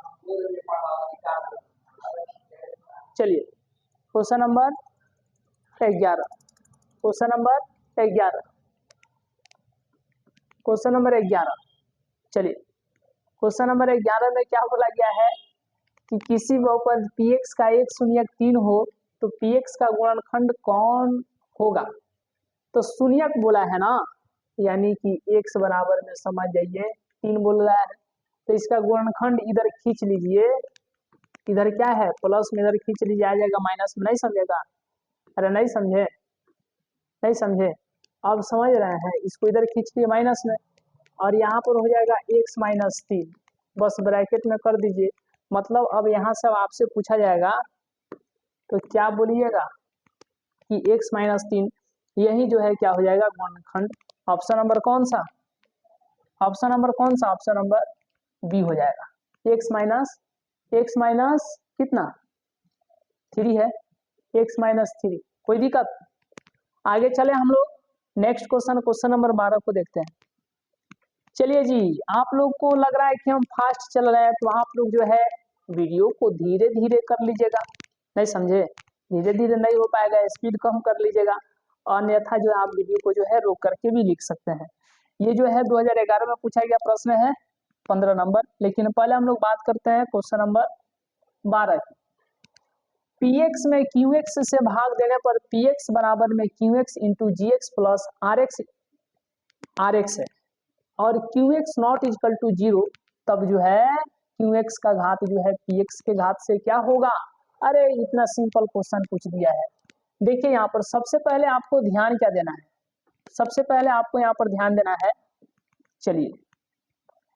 चलिए question number 11, question number 11, question number 11। चलिए क्वेश्चन नंबर 11 में क्या बोला गया है कि किसी बहुपद px का 1 शून्यक 3 हो तो px का गुणनखंड कौन होगा। तो शून्यक बोला है ना, यानी कि x बराबर में समझ जाइए 3 बोल रहा है, तो इसका गुणनखंड इधर खींच लीजिए, इधर क्या है प्लस में, इधर खींच लीजिए, आ जाएगा माइनस में। नहीं समझेगा? अरे नहीं समझे, नहीं समझे? अब समझ रहे हैं, इसको इधर खींच लिए माइनस में, और यहाँ पर हो जाएगा x माइनस 3, बस ब्रैकेट में कर दीजिए। मतलब अब यहाँ से आपसे पूछा जाएगा तो क्या बोलिएगा कि x माइनस 3, यही जो है क्या हो जाएगा गुणनखंड। ऑप्शन नंबर कौन सा, ऑप्शन नंबर कौन सा, ऑप्शन नंबर बी हो जाएगा। x माइनस कितना 3 है, x माइनस 3, कोई दिक्कत? आगे चले हम लोग, नेक्स्ट क्वेश्चन, क्वेश्चन नंबर 12 को देखते हैं। चलिए जी, आप लोग को लग रहा है कि हम फास्ट चल रहे हैं, तो आप लोग जो है वीडियो को धीरे धीरे कर लीजिएगा। नहीं समझे? धीरे धीरे नहीं हो पाएगा, स्पीड कम कर लीजिएगा, अन्यथा जो आप वीडियो को जो है रोक करके भी लिख सकते हैं। ये जो है 2011 में पूछा गया प्रश्न है, 15 नंबर। लेकिन पहले हम लोग बात करते हैं क्वेश्चन नंबर 12 की। px में qx से भाग देने पर px बराबर में qx इंटू जी एक्स प्लस rx है, और qx नॉट इजकल टू 0, तब जो है qx का घात जो है px के घात से क्या होगा। अरे इतना सिंपल क्वेश्चन पूछ दिया है। देखिए यहाँ पर सबसे पहले आपको ध्यान क्या देना है, सबसे पहले आपको यहाँ पर ध्यान देना है। चलिए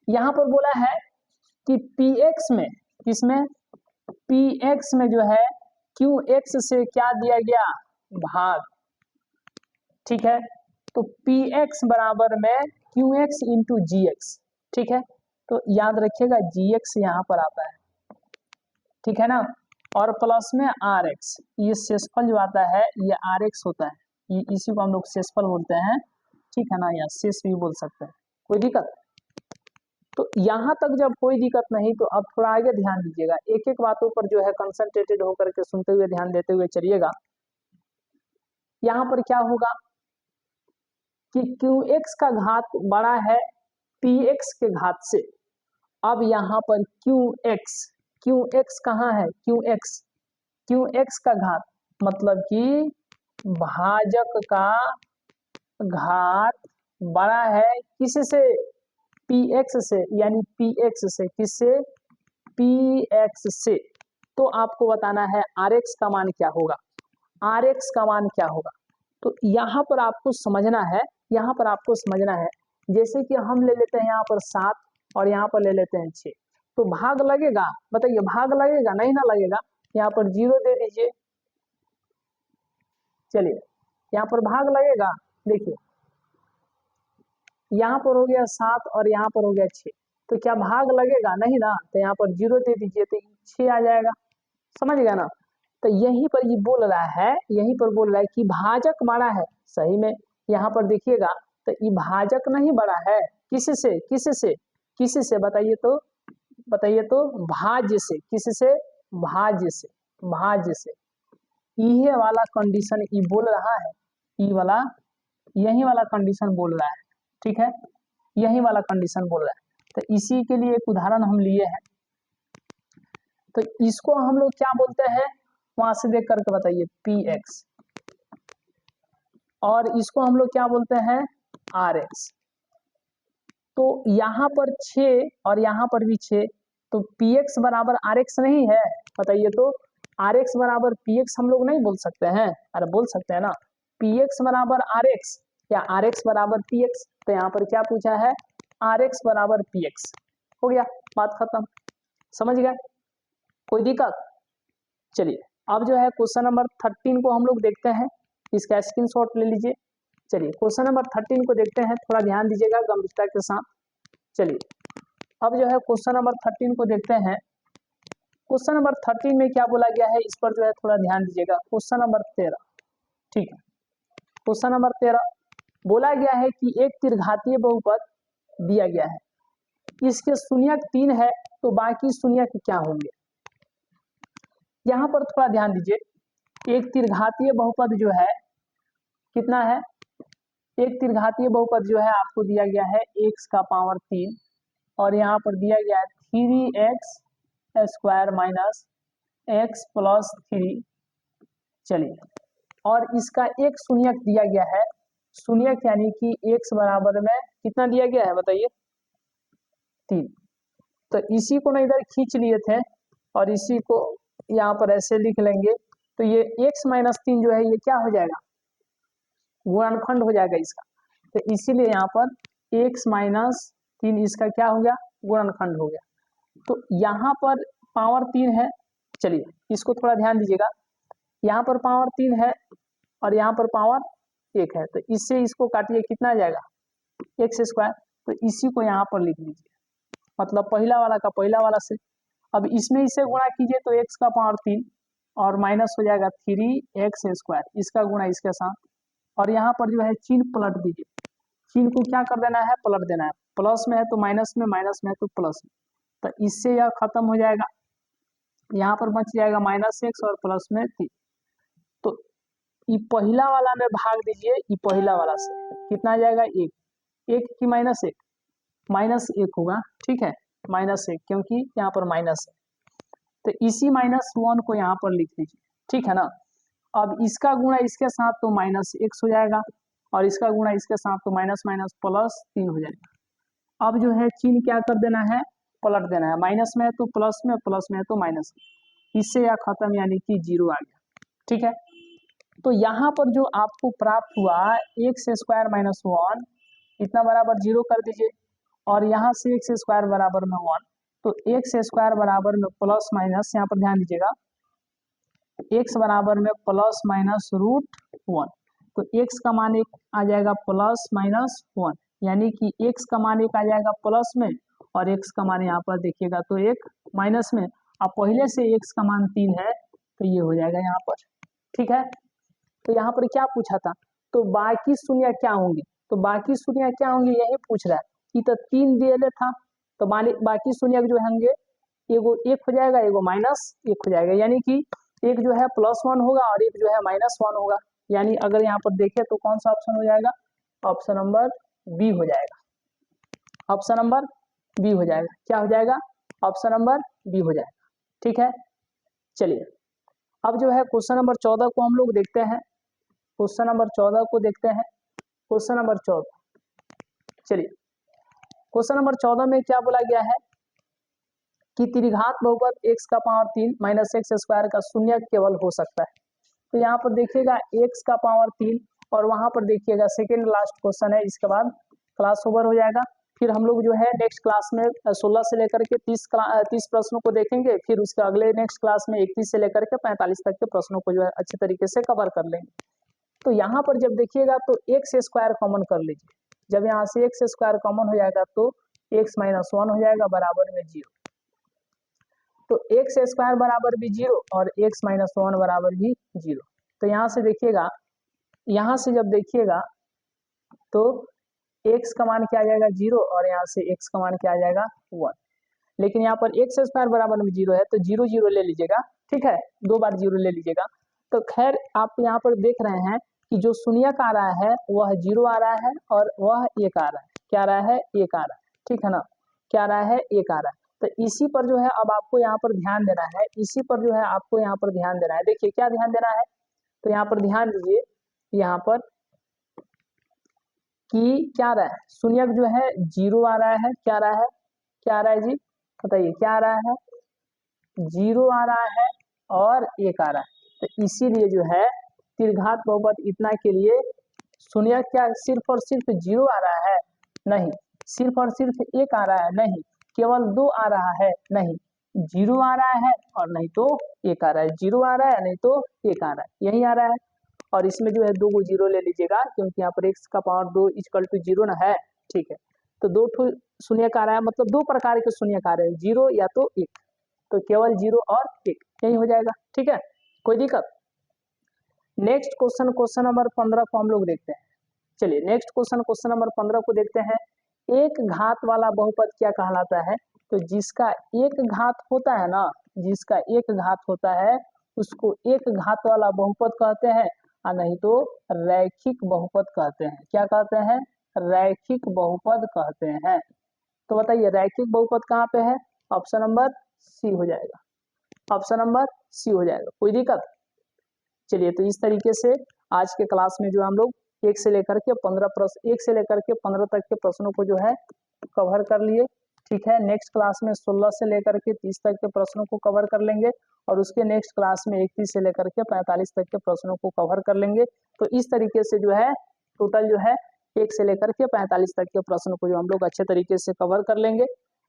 यहाँ पर बोला है कि px में, किसमें, px में जो है qx से क्या दिया गया, भाग, ठीक है। तो px बराबर में qx इंटू जी एक्स, ठीक है। तो याद रखिएगा gx यहाँ पर आता है, ठीक है ना, और प्लस में rx, ये शेषफल जो आता है ये rx होता है, ये इसी को हम लोग शेषफल बोलते हैं, ठीक है ना, या शेष भी बोल सकते हैं, कोई दिक्कत? तो यहाँ तक जब कोई दिक्कत नहीं, तो अब थोड़ा आगे ध्यान दीजिएगा, एक एक बातों पर जो है कंसंट्रेटेड होकर के सुनते हुए, ध्यान देते हुए चलिएगा। यहाँ पर क्या होगा कि qx का घात बड़ा है px के घात से। अब यहाँ पर qx कहाँ है, qx का घात मतलब कि भाजक का घात बड़ा है किससे, px से, यानी px से, किससे, px से। तो आपको बताना है rx का मान क्या होगा, rx का मान क्या होगा। तो यहाँ पर आपको समझना है, यहाँ पर आपको समझना है, जैसे कि हम ले लेते हैं यहाँ पर 7 और यहाँ पर ले लेते हैं 6, तो भाग लगेगा, बताइए भाग लगेगा, नहीं ना लगेगा। यहाँ पर 0 दे दीजिए, चलिए यहाँ पर भाग लगेगा। देखिए यहाँ पर हो गया 7 और यहाँ पर हो गया 6, तो क्या भाग लगेगा, नहीं ना, तो यहाँ पर 0 दे दीजिए तो 6 आ जाएगा, समझ गया ना। तो यहीं पर ये बोल रहा है, यहीं पर बोल रहा है कि भाजक बड़ा है, सही में यहाँ पर देखिएगा तो ये भाजक नहीं बड़ा है, किससे, किससे, किससे बताइए तो, बताइए तो, भाज्य से, किससे, भाज्य से, भाज्य से। ये वाला कंडीशन ये बोल रहा है, ये वाला, यही वाला कंडीशन बोल रहा है, ठीक है, यही वाला कंडीशन बोल रहा है। तो इसी के लिए एक उदाहरण हम लिए हैं, तो इसको हम लोग क्या बोलते हैं, वहां से देख करके बताइए, px, और इसको हम लोग क्या बोलते हैं, rx। तो यहाँ पर 6 और यहाँ पर भी 6, तो px बराबर rx नहीं है, बताइए तो, rx बराबर px हम लोग नहीं बोल सकते हैं, अरे बोल सकते हैं ना, px बराबर rx या rx बराबर px। तो यहाँ पर क्या पूछा है, rx बराबर px, हो गया, बात खत्म, समझ गए, कोई दिक्कत? चलिए अब जो है क्वेश्चन नंबर 13 को हम लोग देखते हैं, इसका स्क्रीनशॉट ले लीजिए। चलिए क्वेश्चन नंबर 13 को देखते हैं, थोड़ा ध्यान दीजिएगा गंभीरता के साथ। चलिए अब जो है क्वेश्चन नंबर 13 को देखते हैं। क्वेश्चन नंबर 13 में क्या बोला गया है, इस पर जो है थोड़ा ध्यान दीजिएगा। क्वेश्चन नंबर 13, ठीक है, क्वेश्चन नंबर 13 बोला गया है कि एक त्रिघातीय बहुपद दिया गया है, इसके शून्यक 3 है, तो बाकी शून्यक क्या होंगे। यहाँ पर थोड़ा ध्यान दीजिए। एक त्रिघातीय बहुपद जो है कितना है, एक त्रिघातीय बहुपद जो है आपको दिया गया है x का पावर 3 और यहाँ पर दिया गया है 3x square minus x plus 3। चलिए, और इसका एक शून्यक दिया गया है, शून्यक यानी कि x बराबर में कितना दिया गया है बताइए, 3। तो इसी को ना इधर खींच लिए थे और इसी को यहाँ पर ऐसे लिख लेंगे, तो ये x माइनस 3 जो है ये क्या हो जाएगा, गुणनखंड हो जाएगा इसका। तो इसीलिए यहाँ पर x माइनस 3 इसका क्या हो गया, गुणनखंड हो गया। तो यहाँ पर पावर 3 है, चलिए इसको थोड़ा ध्यान दीजिएगा। यहाँ पर पावर 3 है और यहाँ पर पावर 1 है, तो इससे इसको काटिए, कितना आ जाएगा, x स्क्वायर। तो इसी को यहाँ पर लिख लीजिए, मतलब पहला वाला का पहला वाला से। अब इसमें इसे गुणा कीजिए तो x का पावर 3 और माइनस हो जाएगा 3x स्क्वायर, इसका गुणा इसके साथ, और यहाँ पर जो है चिन्ह पलट दीजिए। चिन्ह को क्या कर देना है, पलट देना है। प्लस में है तो माइनस में, माइनस में है तो प्लस में, तो इससे यह खत्म हो जाएगा। यहाँ पर बच जाएगा -x और प्लस में 3। तो ये पहला वाला में भाग दीजिए, ये पहला वाला से कितना आ जाएगा, 1 की -1, -1 होगा, ठीक है, -1 क्योंकि यहाँ पर माइनस है, तो इसी -1 को यहाँ पर लिख दीजिए, ठीक है ना। अब इसका गुणा इसके साथ तो -x हो जाएगा और इसका गुणा इसके साथ तो माइनस माइनस प्लस 3 हो जाएगा। अब जो है चिन्ह क्या कर देना है, पलट देना है। माइनस में है तो प्लस में, प्लस में है तो माइनस में, इससे यह खत्म यानी कि 0 आ गया, ठीक है। तो यहाँ पर जो आपको प्राप्त हुआ x स्क्वायर माइनस 1 इतना बराबर 0 कर दीजिए, और यहाँ से x स्क्वायर बराबर में 1, तो x स्क्वायर बराबर में प्लस माइनस, यहाँ पर ध्यान दीजिएगा, x बराबर में प्लस माइनस √1, तो x का मान एक आ जाएगा प्लस माइनस 1, यानी कि x का मान एक आ जाएगा प्लस में और x का मान यहाँ पर देखिएगा तो एक माइनस में। अब पहले से x का मान 3 है तो ये हो जाएगा यहाँ पर, ठीक है। तो यहाँ पर क्या पूछा था, तो बाकी शून्य क्या होंगे, तो बाकी शून्य क्या होंगे यही पूछ रहा है कि, तो 3 दिए था, तो बाकी शून्य जो होंगे एगो 1 हो जाएगा, एगो -1 हो जाएगा, यानी कि एक जो है +1 होगा और एक जो है -1 होगा। यानी अगर यहाँ पर देखें तो कौन सा ऑप्शन हो जाएगा, ऑप्शन नंबर बी हो जाएगा, ऑप्शन नंबर बी हो जाएगा। क्या हो जाएगा, ऑप्शन नंबर बी हो जाएगा, ठीक है। चलिए अब जो है क्वेश्चन नंबर 14 को हम लोग देखते हैं, क्वेश्चन नंबर 14 को देखते हैं। क्वेश्चन नंबर 14, चलिए क्वेश्चन नंबर 14 में क्या बोला गया है कि त्रिघात बहुपद x का पावर 3 माइनस x स्क्वायर का शून्य केवल हो सकता है। तो यहाँ पर देखिएगा x का पावर 3 और वहां पर देखिएगा सेकेंड लास्ट क्वेश्चन है, इसके बाद क्लास ओवर हो जाएगा। फिर हम लोग जो है नेक्स्ट क्लास में 16 से लेकर के 30 प्रश्नों को देखेंगे, फिर उसके अगले नेक्स्ट क्लास में 31 से लेकर के 45 तक के प्रश्नों को जो है अच्छे तरीके से कवर कर लेंगे। तो यहाँ पर जब देखिएगा तो x स्क्वायर कॉमन कर लीजिए, जब यहाँ से x स्क्वायर कॉमन हो जाएगा तो x माइनस 1 हो जाएगा बराबर में 0, तो x स्क्वायर बराबर भी 0 और x माइनस 1 बराबर भी 0। तो यहाँ से देखिएगा, यहाँ से जब देखिएगा तो x का मान क्या आ जाएगा 0 और यहाँ से x का मान क्या आ जाएगा 1, लेकिन यहाँ पर x स्क्वायर बराबर में 0 है तो 0 0 ले लीजिएगा, ठीक है, 2 बार 0 ले लीजिएगा। तो खैर आप यहाँ पर देख रहे हैं कि जो शून्यक आ रहा है वह 0 आ रहा है और वह 1 आ रहा है, क्या आ रहा है, 1 आ रहा है, ठीक है ना, क्या आ रहा है, 1 आ रहा है। तो इसी पर जो है अब आपको यहाँ पर ध्यान देना है, इसी पर जो है आपको यहाँ पर ध्यान देना है। देखिए क्या ध्यान देना है, तो यहाँ पर ध्यान दीजिए, यहाँ पर कि क्या आ रहा है, शून्यक जो है 0 आ रहा है, क्या आ रहा है, क्या आ रहा है जी बताइए, क्या आ रहा है, 0 आ रहा है और 1 आ रहा है। तो इसीलिए जो है त्रिघात बहुपद इतना के लिए शून्यक क्या सिर्फ और सिर्फ 0 आ रहा है, नहीं, सिर्फ और सिर्फ 1 आ रहा है, नहीं, केवल 2 आ रहा है, नहीं, 0 आ रहा है और नहीं तो 1 आ रहा है, 0 आ रहा है नहीं तो 1 आ रहा है, यही आ रहा है। और इसमें जो है 2 को 0 ले लीजिएगा क्योंकि यहाँ पर x का पावर 2 = 0 ना है, ठीक है। तो 2 शून्यक आ रहा है, मतलब 2 प्रकार के शून्यक आ रहे हैं, 0 या तो 1, तो केवल 0 और 1 यही हो जाएगा। ठीक है, कोई दिक्कत? नेक्स्ट क्वेश्चन नंबर 15 को हम लोग देखते हैं। चलिए नेक्स्ट क्वेश्चन नंबर 15 को देखते हैं। एक घात वाला बहुपद क्या कहलाता है? तो जिसका एक घात होता है ना, जिसका एक घात होता है उसको एक घात वाला बहुपद कहते हैं, और नहीं तो रैखिक बहुपद कहते हैं। क्या कहते हैं? रैखिक बहुपद कहते हैं। तो बताइए रैखिक बहुपद कहाँ पे है? ऑप्शन नंबर सी हो जाएगा, ऑप्शन नंबर सी हो जाएगा। कोई दिक्कत? चलिए तो इस तरीके से आज के क्लास में जो हम लोग 1 से लेकर के 15 तक के प्रश्नों को जो है कवर कर लिए। ठीक है, नेक्स्ट क्लास में 16 से लेकर के 30 तक के प्रश्नों को कवर कर लेंगे, और उसके नेक्स्ट क्लास में 31 से लेकर के 45 तक के प्रश्नों को कवर कर लेंगे। तो इस तरीके से जो है टोटल जो है 1 से लेकर के 45 तक के प्रश्नों को जो हम लोग अच्छे तरीके से कवर कर लेंगे।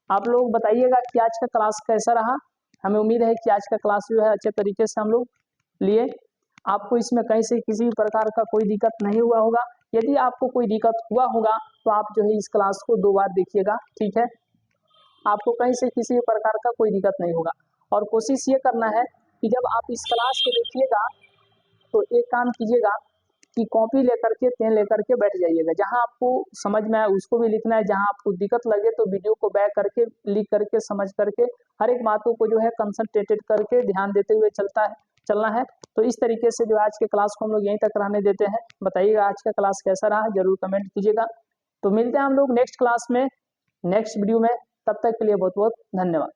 आप लोग बताइएगा कि आज का क्लास कैसा रहा। हमें उम्मीद है कि आज का क्लास जो है अच्छे तरीके से हम लोग लिए। आपको इसमें कहीं से किसी प्रकार का कोई दिक्कत नहीं हुआ होगा। यदि आपको कोई दिक्कत हुआ होगा तो आप जो है इस क्लास को 2 बार देखिएगा। ठीक है, आपको कहीं से किसी प्रकार का कोई दिक्कत नहीं होगा। और कोशिश ये करना है कि जब आप इस क्लास को देखिएगा तो एक काम कीजिएगा कि कॉपी लेकर के पेन लेकर के बैठ जाइएगा। जहां आपको समझ में आए उसको भी लिखना है, जहां आपको दिक्कत लगे तो वीडियो को बैक करके लिख करके समझ करके हर एक बातों को जो है कंसंट्रेटेड करके ध्यान देते हुए चलना है। तो इस तरीके से जो आज के क्लास को हम लोग यहीं तक रहने देते हैं। बताइएगा आज का क्लास कैसा रहा, जरूर कमेंट कीजिएगा। तो मिलते हैं हम लोग नेक्स्ट क्लास में, नेक्स्ट वीडियो में। तब तक के लिए बहुत बहुत धन्यवाद।